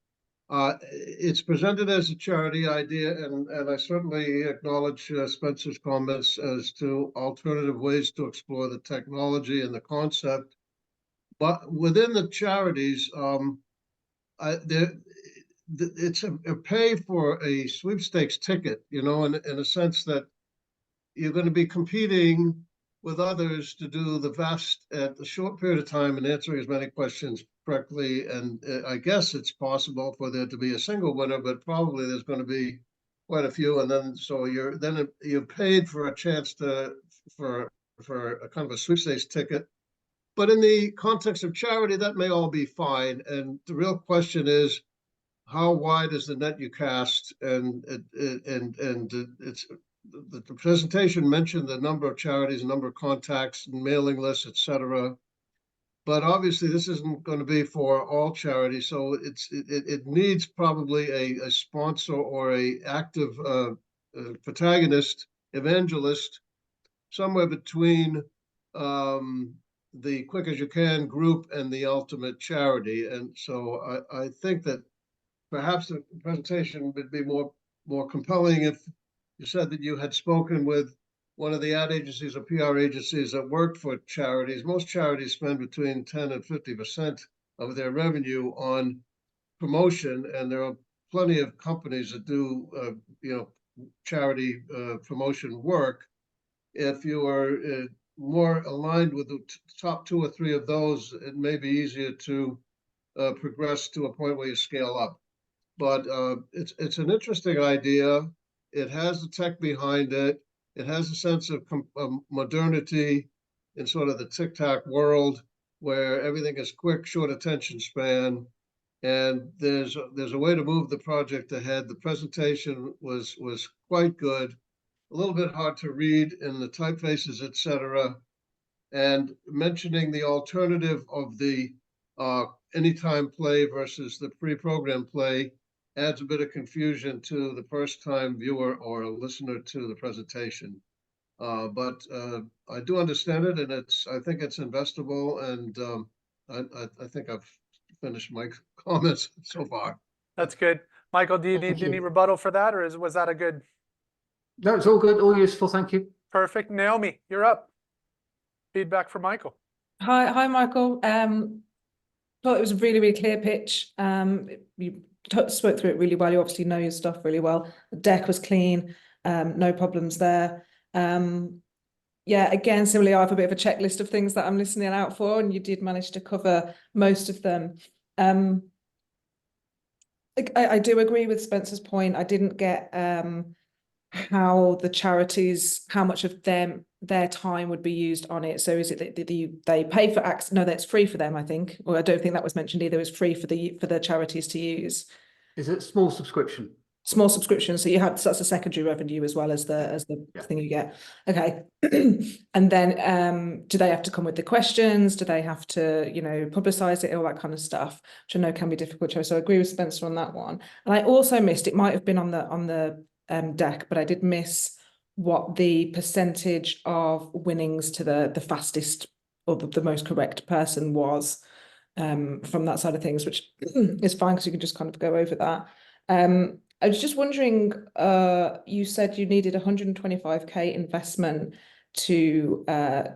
It's presented as a charity idea, and I certainly acknowledge Spencer's comments as to alternative ways to explore the technology and the concept. But within the charities, it's a pay for a sweepstakes ticket, in a sense that you're going to be competing with others to do the best at a short period of time and answering as many questions correctly. And I guess it's possible for there to be a single winner, but probably there's going to be quite a few. And then you're paid for a chance for a kind of a sweepstakes ticket. But in the context of charity, that may all be fine. And the real question is, how wide is the net you cast? And it's the presentation mentioned the number of charities, number of contacts, mailing lists, etc. But obviously, this isn't going to be for all charities, so it needs probably a sponsor or a active protagonist, evangelist, somewhere between the Quick As You Can group and the ultimate charity. And so I think that perhaps the presentation would be more compelling if you said that you had spoken with one of the ad agencies or PR agencies that worked for charities. Most charities spend between 10 and 50% of their revenue on promotion, and there are plenty of companies that do, charity promotion work. If you are more aligned with the top 2 or 3 of those, it may be easier to progress to a point where you scale up. But it's an interesting idea. It has the tech behind it. It has a sense of modernity in sort of the tic-tac world where everything is quick, short attention span. And there's a way to move the project ahead. The presentation was quite good, a little bit hard to read in the typefaces, etc. And mentioning the alternative of the anytime play versus the pre-programmed play adds a bit of confusion to the first-time viewer or listener to the presentation. But I do understand it, and I think it's investable, and I think I've finished my comments so far. That's good. Michael, do you Thank need you. rebuttal for that, or was that a good? No, it's all good, all useful. Thank you. Perfect. Naomi, you're up. Feedback for Michael. Hi, Michael. Thought it was a really, really clear pitch. You spoke through it really well. You obviously know your stuff really well. The deck was clean, no problems there. Yeah, again, similarly, I have a bit of a checklist of things that I'm listening out for, and you did manage to cover most of them. I do agree with Spencer's point. I didn't get how the charities, how much of their time would be used on it. So is it that they pay for access? No, that's free for them, I think. Or I don't think that was mentioned either. It's free for the charities to use. Is it small subscription? Small subscription, so that's a secondary revenue as well as the Yeah. thing you get. Okay. And then do they have to come with the questions? Do they have to, publicize it, all that kind of stuff, which I know can be difficult. So I agree with Spencer on that one. And I also missed, it might have been on the deck, but I did miss what the percentage of winnings to the fastest or the most correct person was from that side of things, which is fine because you can just kind of go over that. I was just wondering, you said you needed 125k investment to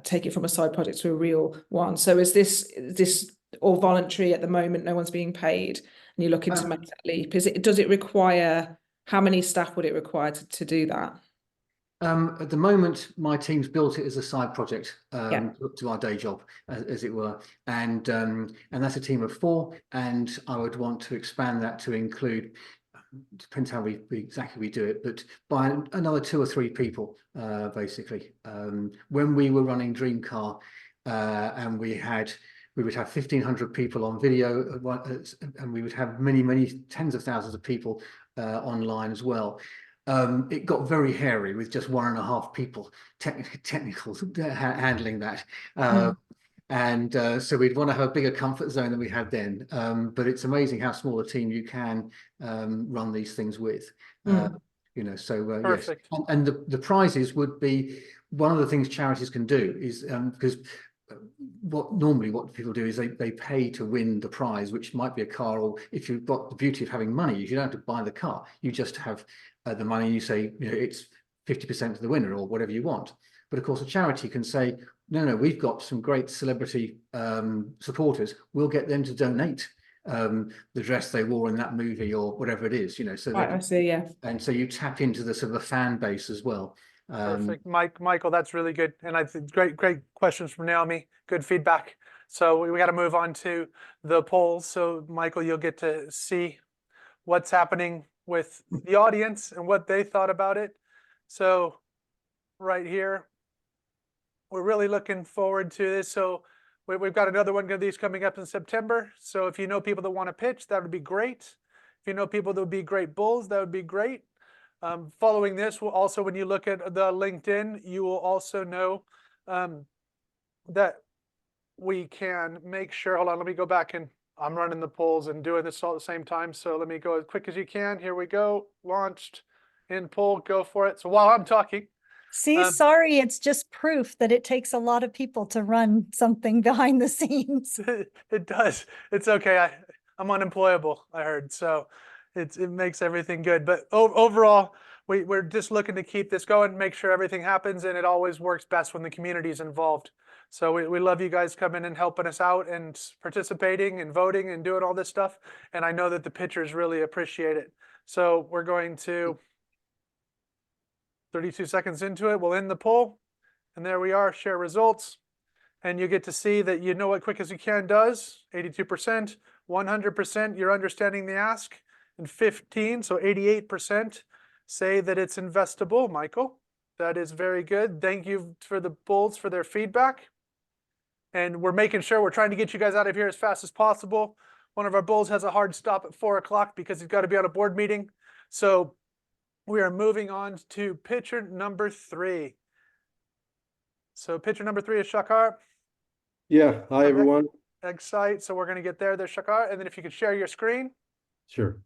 take it from a side project to a real one. So is this all voluntary at the moment? No one's being paid, and you're looking to make that leap. Does it require? How many staff would it require to do that? At the moment, my team's built it as a side project Yeah. to our day job, as it were, and that's a team of 4. And I would want to expand that to include. Depends how we exactly do it, but by another 2 or 3 people, basically. When we were running Dream Car, and we would have 1,500 people on video, and we would have many tens of thousands of people online as well. It got very hairy with just 1.5 people technical handling that. And so we'd want to have a bigger comfort zone than we had then. But it's amazing how small a team you can run these things with. So yes. And the prizes would be one of the things charities can do is because what people do is they pay to win the prize, which might be a car, or if you've got the beauty of having money, you don't have to buy the car. You just have the money, and you say, it's 50% to the winner or whatever you want. But of course, a charity can say, no, we've got some great celebrity supporters. We'll get them to donate the dress they wore in that movie or whatever it is, So Right, I see, yeah. And so you tap into the sort of the fan base as well. Perfect, Michael. That's really good, and I think great questions from Naomi. Good feedback. So we got to move on to the polls. So Michael, you'll get to see what's happening with the audience and what they thought about it. So right here, we're really looking forward to this. So we've got another one of these coming up in September. So if you know people that want to pitch, that would be great. If you know people that would be great bulls, that would be great. Following this, will also, when you look at the LinkedIn, you will also know that we can make sure, hold on, let me go back, and I'm running the polls and doing this all at the same time. So let me go as quick as you can. Here we go. Launched in poll. Go for it. So while I'm talking. See, sorry, it's just proof that it takes a lot of people to run something behind the scenes. It does. It's okay. I'm unemployable, I heard. So it makes everything good. But overall, we're just looking to keep this going, make sure everything happens, and it always works best when the community is involved. So we love you guys coming and helping us out and participating and voting and doing all this stuff. And I know that the pitchers really appreciate it. So we're going to 32 seconds into it, we'll end the poll. And there we are, share results. And you get to see that you know what Quick As You Can does, 82%, 100% you're understanding the ask, and 15, so 88% say that it's investable. Michael, that is very good. Thank you for the bulls for their feedback. And we're making sure we're trying to get you guys out of here as fast as possible. One of our bulls has a hard stop at 4 o'clock because he's got to be on a board meeting. So we are moving on to pitcher number 3. So pitcher number 3 is Shakar. Yeah, hi everyone. Excite. So we're going to get there, Shakar. And then if you could share your screen. Sure.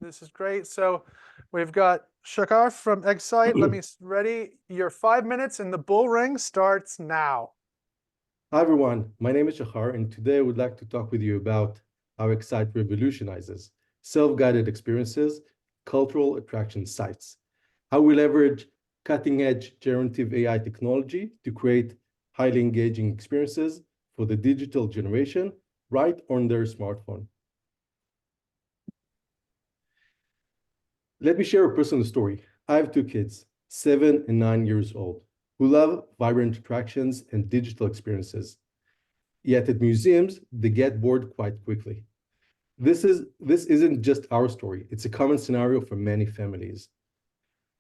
This is great. So we've got Shakar from Excite. Let me ready. Your 5 minutes and the bull ring starts now. Hi everyone, my name is Shahar, and today I would like to talk with you about how Excite revolutionizes self-guided experiences, cultural attraction sites, how we leverage cutting-edge generative AI technology to create highly engaging experiences for the digital generation right on their smartphone. Let me share a personal story. I have 2 kids, 7 and 9 years old, who love vibrant attractions and digital experiences. Yet at museums, they get bored quite quickly. This isn't just our story. It's a common scenario for many families.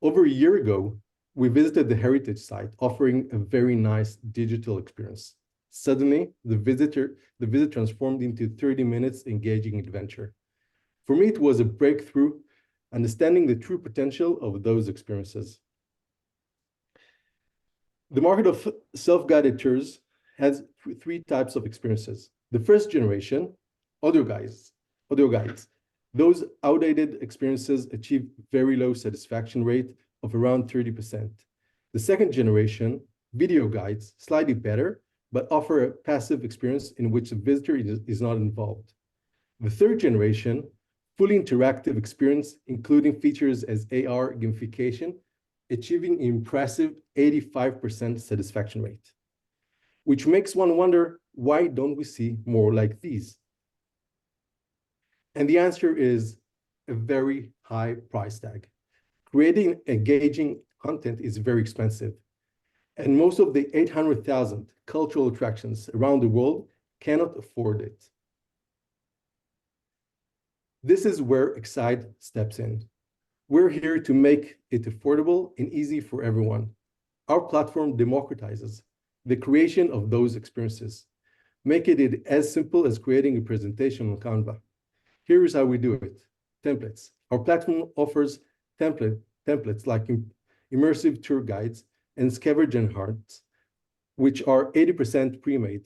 Over a year ago, we visited the heritage site, offering a very nice digital experience. Suddenly, the visit transformed into 30 minutes engaging adventure. For me, it was a breakthrough, understanding the true potential of those experiences. The market of self-guided tours has 3 types of experiences. The first generation, audio guides. Those outdated experiences achieve very low satisfaction rate of around 30%. The second generation, video guides, slightly better, but offer a passive experience in which the visitor is not involved. The third generation, fully interactive experience, including features as AR gamification, achieving an impressive 85% satisfaction rate, which makes one wonder, why don't we see more like these? And the answer is a very high price tag. Creating engaging content is very expensive, and most of the 800,000 cultural attractions around the world cannot afford it. This is where Excite steps in. We're here to make it affordable and easy for everyone. Our platform democratizes the creation of those experiences, making it as simple as creating a presentation on Canva. Here is how we do it. Templates. Our platform offers templates like immersive tour guides and scavenger hunts, which are 80% pre-made.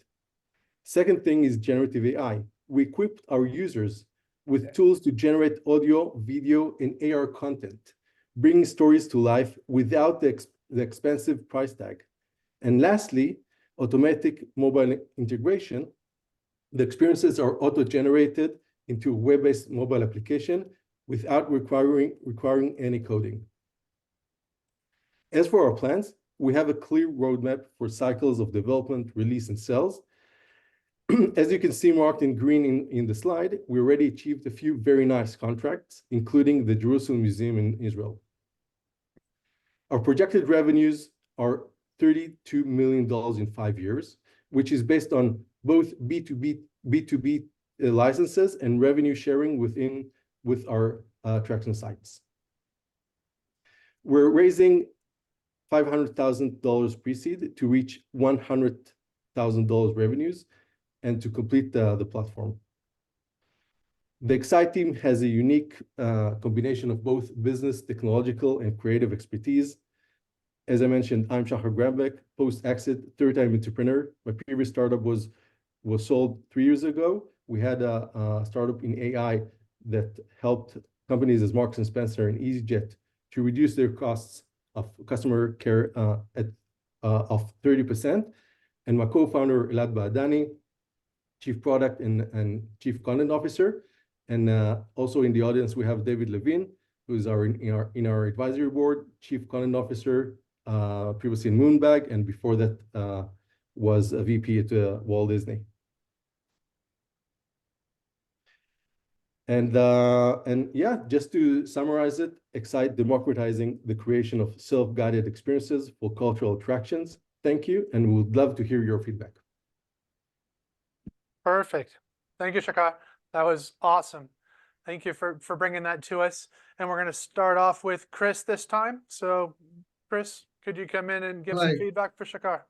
Second thing is generative AI. We equipped our users with tools to generate audio, video, and AR content, bringing stories to life without the expensive price tag. And lastly, automatic mobile integration. The experiences are auto-generated into a web-based mobile application without requiring any coding. As for our plans, we have a clear roadmap for cycles of development, release, and sales. As you can see marked in green in the slide, we already achieved a few very nice contracts, including the Jerusalem Museum in Israel. Our projected revenues are $32 million in 5 years, which is based on both B2B licenses and revenue sharing with our attraction sites. We're raising $500,000 pre-seed to reach $100,000 revenues and to complete the platform. The Excite team has a unique combination of both business, technological, and creative expertise. As I mentioned, I'm Shahar Grambek, post-exit, third-time entrepreneur. My previous startup was sold 3 years ago. We had a startup in AI that helped companies as Marks & Spencer and EasyJet to reduce their costs of customer care of 30%. And my co-founder, Elad Baadani, Chief Product and Chief Content Officer. And also in the audience, we have David Levine, who's in our advisory board, chief content officer, previously in Moonbag, and before that was a VP at Walt Disney. And yeah, just to summarize it, Excite democratizing the creation of self-guided experiences for cultural attractions. Thank you, and we would love to hear your feedback. Perfect. Thank you, Shakar. That was awesome. Thank you for bringing that to us. And we're going to start off with Chris this time. So, Chris, could you come in and give some feedback for Shakar?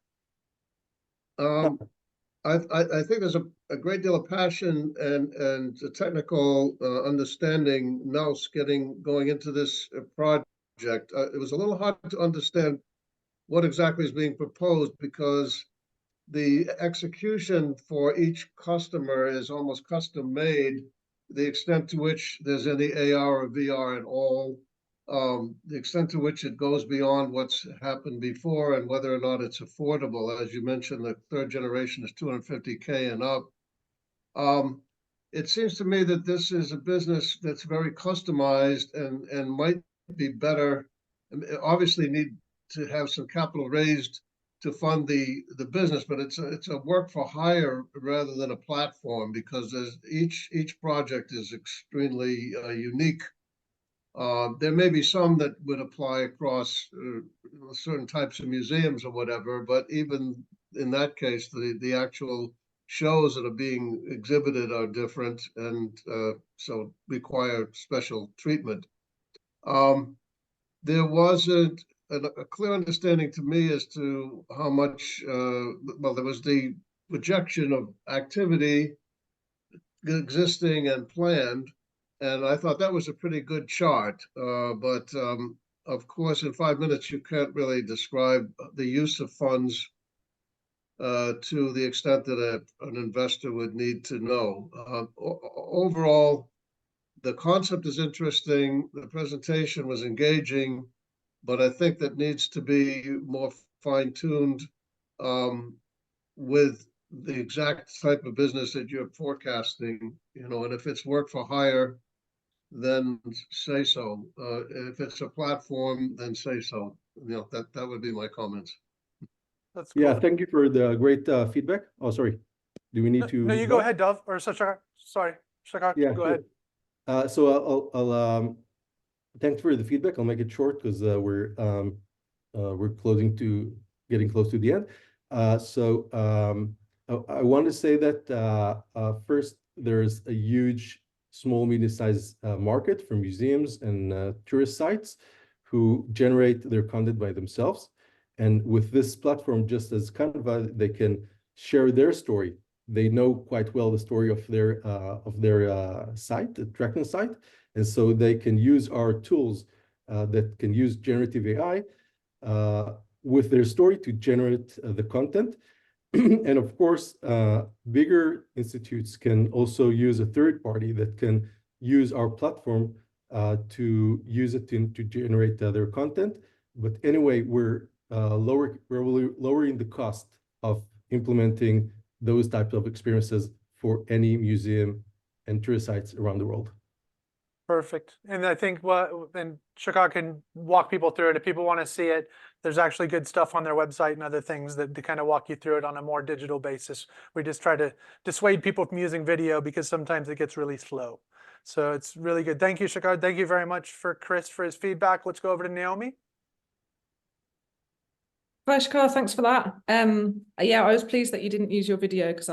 I think there's a great deal of passion and a technical understanding now going into this project. It was a little hard to understand what exactly is being proposed because the execution for each customer is almost custom made. The extent to which there's any AR or VR at all, the extent to which it goes beyond what's happened before, and whether or not it's affordable. As you mentioned, the third generation is $250K and up. It seems to me that this is a business that's very customized and might be better. Obviously, need to have some capital raised to fund the business, but it's a work for hire rather than a platform, because each project is extremely unique. There may be some that would apply across certain types of museums or whatever, but even in that case, the actual shows that are being exhibited are different, and so require special treatment. There wasn't a clear understanding to me as to how much, well, there was the projection of activity existing and planned, and I thought that was a pretty good chart. But of course, in 5 minutes, you can't really describe the use of funds to the extent that an investor would need to know. Overall, the concept is interesting. The presentation was engaging, but I think that needs to be more fine-tuned with the exact type of business that you're forecasting, and if it's work for hire, then say so. If it's a platform, then say so. That would be my comments. That's cool. Yeah, thank you for the great feedback. Oh, sorry. Do we need to? No, you go ahead, Dov, or Shakar. Sorry, Shakar, yeah, go ahead. So I'll thanks for the feedback. I'll make it short because we're getting close to the end. I want to say that first, there's a huge small medium-sized market for museums and tourist sites who generate their content by themselves. And with this platform, just as Canva, they can share their story. They know quite well the story of their site, the tracking site, and so they can use our tools that can use generative AI with their story to generate the content. And of course, bigger institutes can also use a third party that can use our platform to use it to generate their content. But anyway, we're lowering the cost of implementing those types of experiences for any museum and tourist sites around the world. Perfect. And I think and Shakar can walk people through it. If people want to see it, there's actually good stuff on their website and other things that to kind of walk you through it on a more digital basis. We just try to dissuade people from using video because sometimes it gets really slow. So it's really good. Thank you, Shakar. Thank you very much for Chris for his feedback. Let's go over to Naomi. Hi, Shakar, thanks for that. Yeah, I was pleased that you didn't use your video because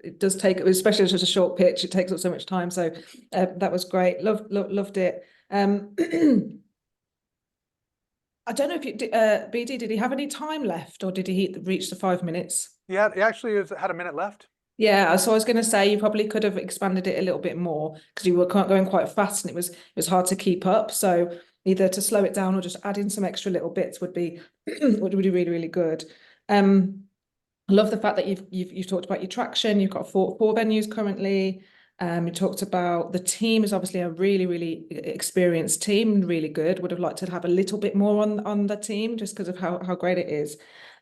it does take, especially as it's a short pitch, it takes up so much time. So that was great. Loved it. I don't know if you BD, did he have any time left, or did he reach the 5 minutes? Yeah, he actually had a minute left. Yeah, so I was going to say you probably could have expanded it a little bit more because you were going quite fast and it was hard to keep up. So either to slow it down or just add in some extra little bits would be really, really good. I love the fact that you've talked about your traction. You've got four venues currently. You talked about the team is obviously a really, really experienced team, really good. Would have liked to have a little bit more on the team just because of how great it is.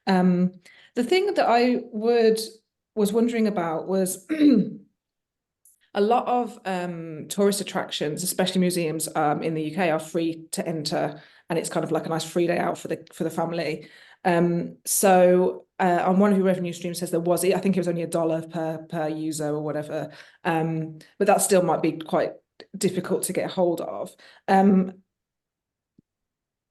The thing that I was wondering about was a lot of tourist attractions, especially museums in the UK, are free to enter, and it's kind of like a nice free day out for the family. So on one of your revenue streams says there was, I think it was only $1 per user or whatever, but that still might be quite difficult to get hold of.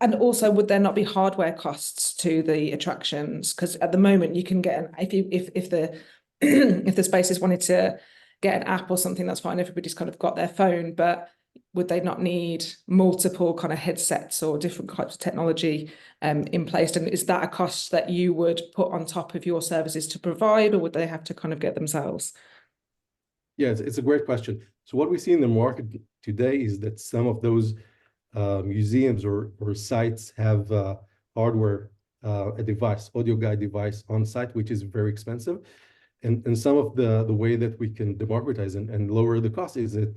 And also, would there not be hardware costs to the attractions? Because at the moment, you can get if the if the spaces wanted to get an app or something, that's fine. Everybody's kind of got their phone, but would they not need multiple kind of headsets or different types of technology in place? And is that a cost that you would put on top of your services to provide, or would they have to kind of get themselves? Yeah, it's a great question. So what we see in the market today is that some of those museums or sites have hardware, a device, audio guide device on site, which is very expensive. And some of the way that we can democratize and lower the cost is that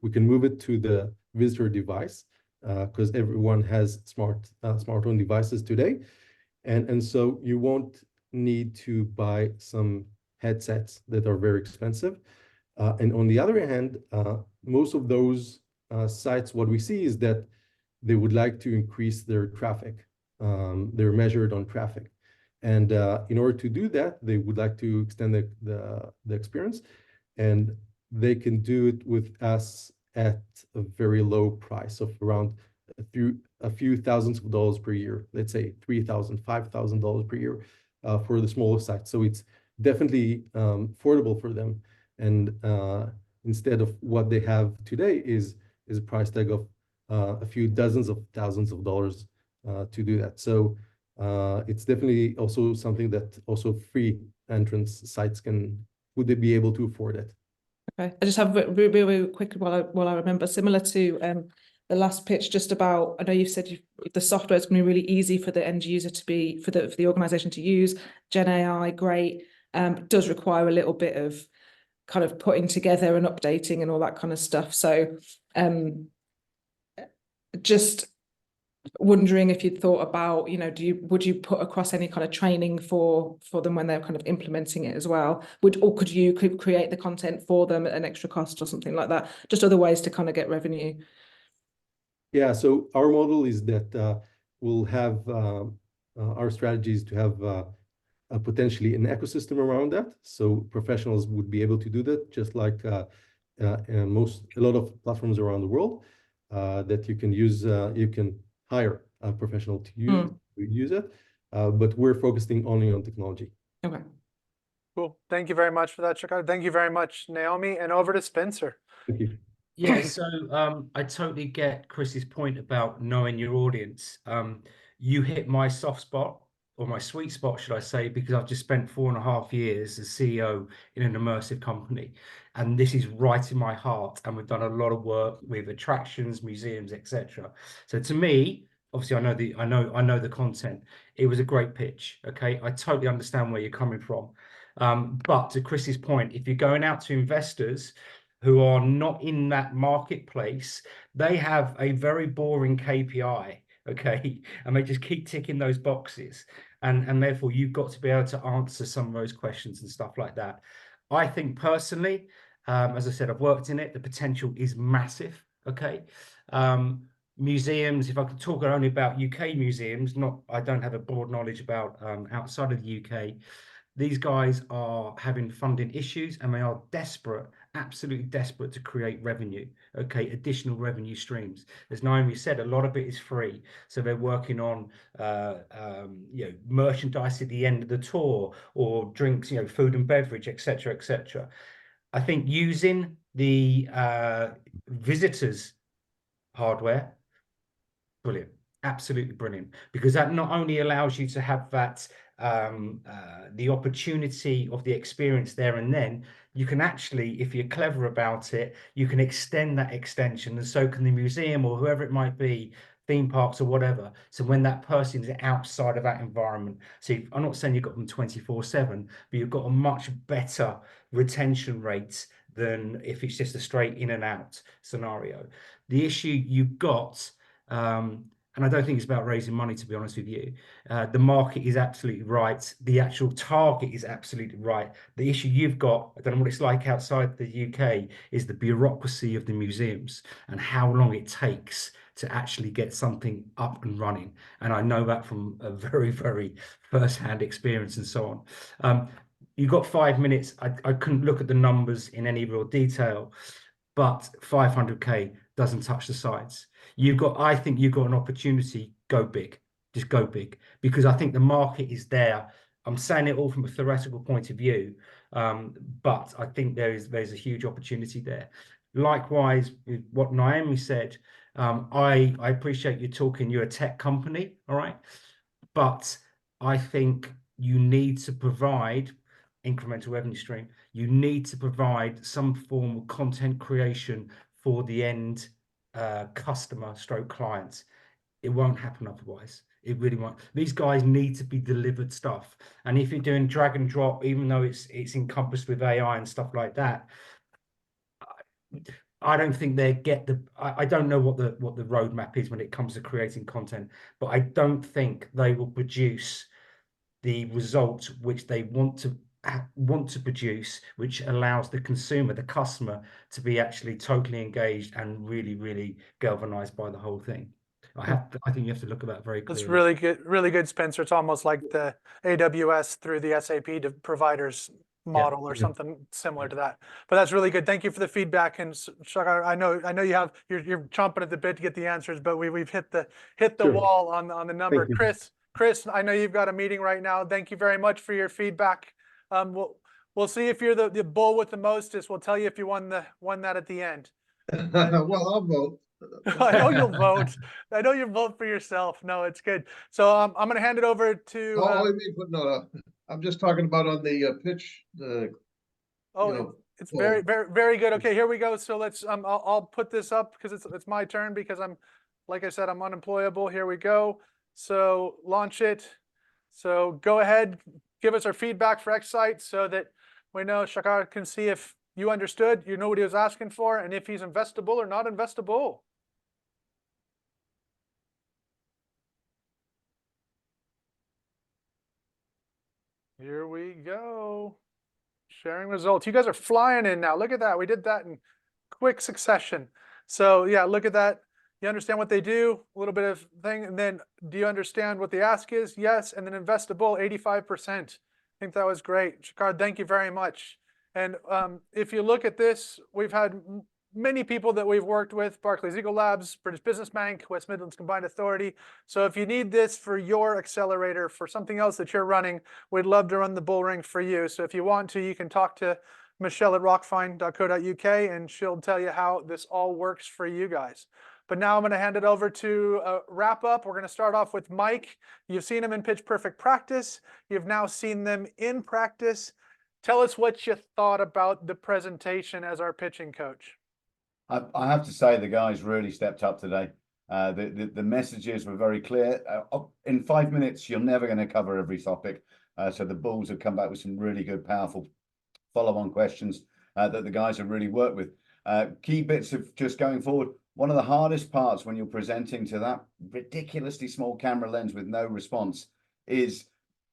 we can move it to the visitor device, because everyone has smartphone devices today. And so you won't need to buy some headsets that are very expensive. And on the other hand, most of those sites, what we see is that they would like to increase their traffic. They're measured on traffic. And in order to do that, they would like to extend the experience. And they can do it with us at a very low price of around a few thousands of dollars per year. Let's say $3,000, $5,000 per year for the smaller sites. So it's definitely affordable for them. And instead of what they have today is a price tag of a few dozens of thousands of dollars to do that. So it's definitely also something that also free entrance sites would they be able to afford it. Okay, I just have really quick while I remember, similar to the last pitch, just about, I know you've said the software is going to be really easy for the end user to be, for the organization to use. Gen AI, great, does require a little bit of kind of putting together and updating and all that kind of stuff. So just wondering if you'd thought about, would you put across any kind of training for them when they're kind of implementing it as well? Or could you create the content for them at an extra cost or something like that? Just other ways to kind of get revenue. Yeah, so our model is that we'll have our strategy is to have potentially an ecosystem around that. So professionals would be able to do that, just like a lot of platforms around the world that you can use. You can hire a professional to use it, but we're focusing only on technology. Okay. Cool. Thank you very much for that, Shakar. Thank you very much, Naomi. And over to Spencer. Thank you. Yeah, so I totally get Chris's point about knowing your audience. You hit my soft spot, or my sweet spot, should I say, because I've just spent 4.5 years as CEO in an immersive company, and this is right in my heart. And we've done a lot of work with attractions, museums, etc. So to me, obviously, I know the content. It was a great pitch. Okay, I totally understand where you're coming from. But to Chris's point, if you're going out to investors who are not in that marketplace, they have a very boring KPI, okay? And they just keep ticking those boxes. And therefore, you've got to be able to answer some of those questions and stuff like that. I think personally, as I said, I've worked in it, the potential is massive, okay? Museums, if I could talk only about UK museums, I don't have a broad knowledge about outside of the UK. These guys are having funding issues, and they are desperate, absolutely desperate to create revenue, okay, additional revenue streams. As Naomi said, a lot of it is free. So they're working on, merchandise at the end of the tour, or drinks, food and beverage, etc., etc. I think using the visitors hardware, brilliant, absolutely brilliant, because that not only allows you to have that the opportunity of the experience there and then, you can actually, if you're clever about it, you can extend that extension, and so can the museum or whoever it might be, theme parks or whatever. So when that person is outside of that environment, so I'm not saying you've got them 24/7, but you've got a much better retention rate than if it's just a straight in and out scenario. The issue you've got, And I don't think it's about raising money, to be honest with you. The market is absolutely right. The actual target is absolutely right. The issue you've got, I don't know what it's like outside the UK, is the bureaucracy of the museums and how long it takes to actually get something up and running. And I know that from a very, very first-hand experience and so on. You've got 5 minutes. I couldn't look at the numbers in any real detail, but 500K doesn't touch the sides. I think you've got an opportunity. Go big, just go big, because I think the market is there. I'm saying it all from a theoretical point of view, but I think there's a huge opportunity there. Likewise, with what Naomi said, I appreciate you talking. You're a tech company, all right, but I think you need to provide incremental revenue stream. You need to provide some form of content creation for the end customer stroke clients. It won't happen otherwise. It really won't. These guys need to be delivered stuff. And if you're doing drag and drop, even though it's encompassed with AI and stuff like that, I don't think they get the. I don't know what the roadmap is when it comes to creating content, but I don't think they will produce the result which they want to produce, which allows the consumer, the customer, to be actually totally engaged and really, really galvanized by the whole thing. I think you have to look at that very clearly. That's really good, Spencer. It's almost like the AWS through the SAP providers model or something similar to that. But that's really good. Thank you for the feedback. And Shakar, I know you're chomping at the bit to get the answers, but we've hit the Sure. wall on the number. Thank you. Chris, I know you've got a meeting right now. Thank you very much for your feedback. We'll see if you're the bull with the mostest. We'll tell you if you won that at the end. Well, I'll vote. I know you'll vote. I know you'll vote for yourself. No, it's good. So I'm going to hand it over to. Oh, I mean, but no, I'm just talking about on the pitch. It's very, very, very good. Okay, here we go. So let's. I'll put this up because it's my turn because like I said, I'm unemployable. Here we go. So launch it. So go ahead, give us our feedback for X-Site so that we know Shakar can see if you understood, you know what he was asking for, and if he's investable or not investable. Here we go. Sharing results. You guys are flying in now. Look at that. We did that in quick succession. So yeah, look at that. You understand what they do, a little bit of thing. And then do you understand what the ask is? Yes. And then investable, 85%. I think that was great. Shakar, thank you very much. And if you look at this, we've had many people that we've worked with, Barclays Eagle Labs, British Business Bank, West Midlands Combined Authority. So if you need this for your accelerator, for something else that you're running, we'd love to run the BullRing for you. So if you want to, you can talk to Michelle at rockfind.co.uk and she'll tell you how this all works for you guys. But now I'm going to hand it over to wrap up. We're going to start off with Mike. You've seen him in Pitch Perfect practice. You've now seen them in practice. Tell us what you thought about the presentation as our pitching coach. I have to say the guys really stepped up today. The messages were very clear. In 5 minutes, you're never going to cover every topic. So the Bulls have come back with some really good, powerful follow-on questions that the guys have really worked with. Key bits of just going forward. One of the hardest parts when you're presenting to that ridiculously small camera lens with no response is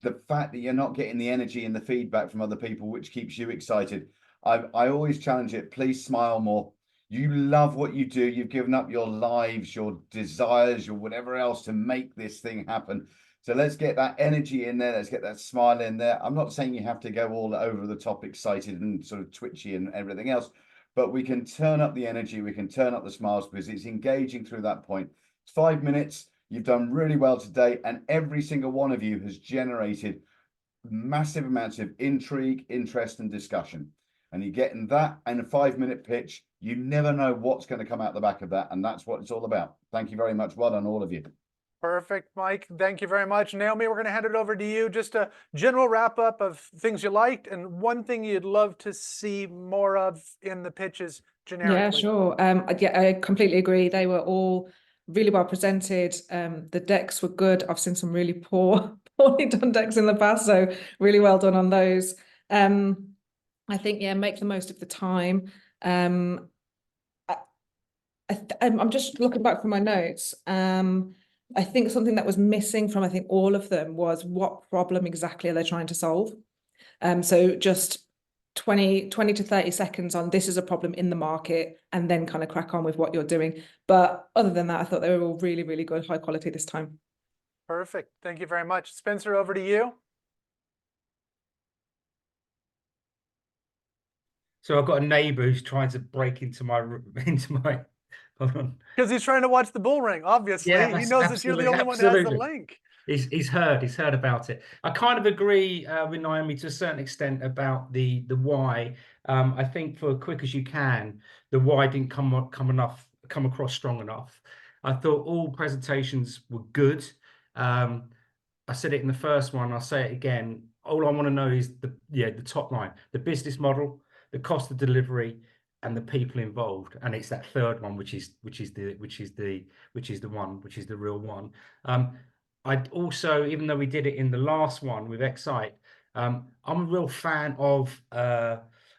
the fact that you're not getting the energy and the feedback from other people, which keeps you excited. I always challenge it. Please smile more. You love what you do. You've given up your lives, your desires, your whatever else to make this thing happen. So let's get that energy in there. Let's get that smile in there. I'm not saying you have to go all over the top excited and sort of twitchy and everything else, but we can turn up the energy. We can turn up the smiles because it's engaging through that point. It's 5 minutes. You've done really well today. And every single one of you has generated massive amounts of intrigue, interest, and discussion. And you're getting that in a 5-minute pitch. You never know what's going to come out the back of that. And that's what it's all about. Thank you very much. Well done, all of you. Perfect, Mike. Thank you very much. Naomi, we're going to hand it over to you. Just a general wrap up of things you liked and one thing you'd love to see more of in the pitches generically. Yeah, sure. Yeah, I completely agree. They were all really well presented. The decks were good. I've seen some really poorly done decks in the past, so really well done on those. I think, yeah, make the most of the time. I'm just looking back from my notes. I think something that was missing from, I think, all of them was what problem exactly are they trying to solve? So just 20 to 30 seconds on this is a problem in the market, and then kind of crack on with what you're doing. But other than that, I thought they were all really, really good, high quality this time. Perfect. Thank you very much. Spencer, over to you. So I've got a neighbor who's trying to break into my hold on. Because he's trying to watch the bull ring, obviously. Yeah, he knows that you're the only one that has the link. He's heard about it. I kind of agree with Naomi to a certain extent about the why. I think for Quick As You Can, the why didn't come across strong enough. I thought all presentations were good. I said it in the first one, I'll say it again. All I want to know is the top line, the business model, the cost of delivery, and the people involved. And it's that third one, which is the real one. I'd also, even though we did it in the last one with Excite, I'm a real fan of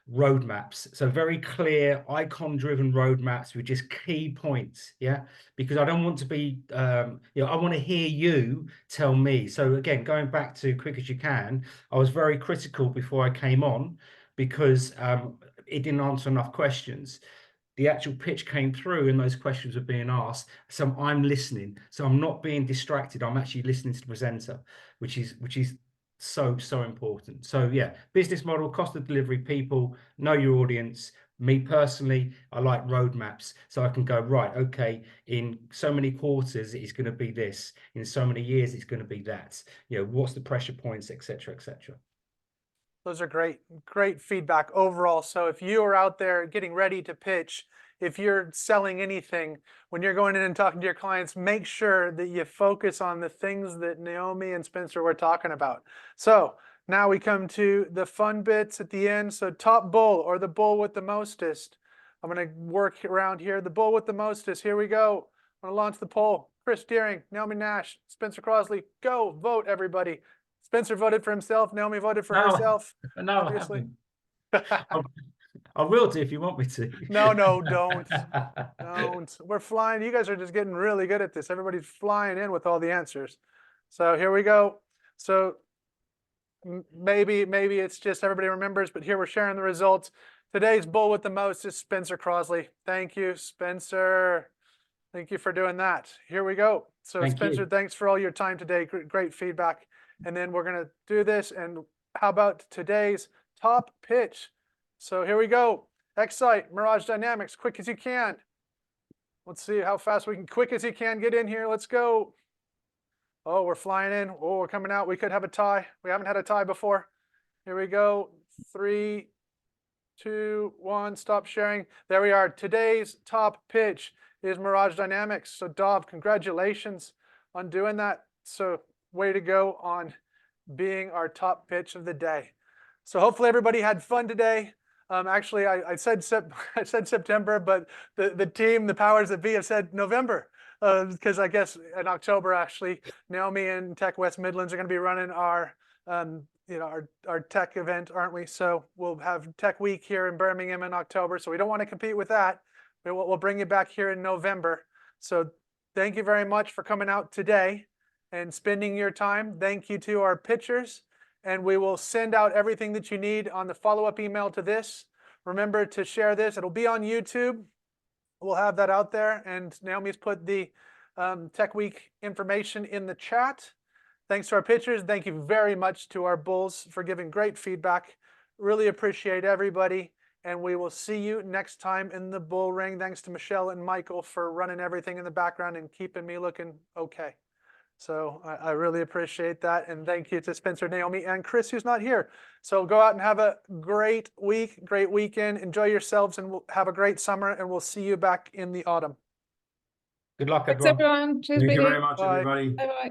roadmaps. So very clear, icon-driven roadmaps with just key points, yeah? Because I don't want to be, I want to hear you tell me. So again, going back to Quick As You Can, I was very critical before I came on because it didn't answer enough questions. The actual pitch came through and those questions were being asked. So I'm listening. So I'm not being distracted. I'm actually listening to the presenter, which is so important. So yeah, business model, cost of delivery, people, know your audience. Me personally, I like roadmaps, so I can go, right, okay, in so many quarters it's going to be this, in so many years it's going to be that, what's the pressure points, etc. Those are great feedback overall. So if you are out there getting ready to pitch, if you're selling anything, when you're going in and talking to your clients, make sure that you focus on the things that Naomi and Spencer were talking about. So now we come to the fun bits at the end. So top bull, or the bull with the mostest. I'm going to work around here. The bull with the mostest. Here we go. I'm going to launch the poll. Chris Deering, Naomi Nash, Spencer Crosley. Go vote, everybody. Spencer voted for himself. Naomi voted for herself. No, obviously. I will do if you want me to. No, don't. Don't. We're flying. You guys are just getting really good at this. Everybody's flying in with all the answers. So here we go. So maybe it's just everybody remembers, but here we're sharing the results. Today's bull with the most is Spencer Crosley. Thank you, Spencer. Thank you for doing that. Here we go. So Spencer, thanks for all your time today. Great feedback. And then we're going to do this. And how about today's top pitch? So here we go. Excite, Mirage Dynamics, Quick As You Can. Let's see how fast we can, Quick As You Can, get in here. Let's go. Oh, we're flying in. Oh, we're coming out. We could have a tie. We haven't had a tie before. Here we go. 3, 2, 1, stop sharing. There we are. Today's top pitch is Mirage Dynamics. So Dov, congratulations on doing that. So way to go on being our top pitch of the day. So hopefully everybody had fun today. Actually, I said September, but the team, the powers that be, have said November, because I guess in October, actually, Naomi and Tech West Midlands are going to be running our our tech event, aren't we? So we'll have Tech Week here in Birmingham in October. So we don't want to compete with that. We'll bring you back here in November. So thank you very much for coming out today and spending your time. Thank you to our pitchers. And we will send out everything that you need on the follow-up email to this. Remember to share this. It'll be on YouTube. We'll have that out there. And Naomi's put the Tech Week information in the chat. Thanks to our pitchers. Thank you very much to our bulls for giving great feedback. Really appreciate everybody. And we will see you next time in the bull ring. Thanks to Michelle and Michael for running everything in the background and keeping me looking okay. So I really appreciate that. And thank you to Spencer, Naomi, and Chris, who's not here. So go out and have a great week, great weekend. Enjoy yourselves, and we'll have a great summer. And we'll see you back in the autumn. Good luck, Thanks, everyone. everyone. Cheers, Thank you Biggie. very much, Bye. everybody. Bye-bye.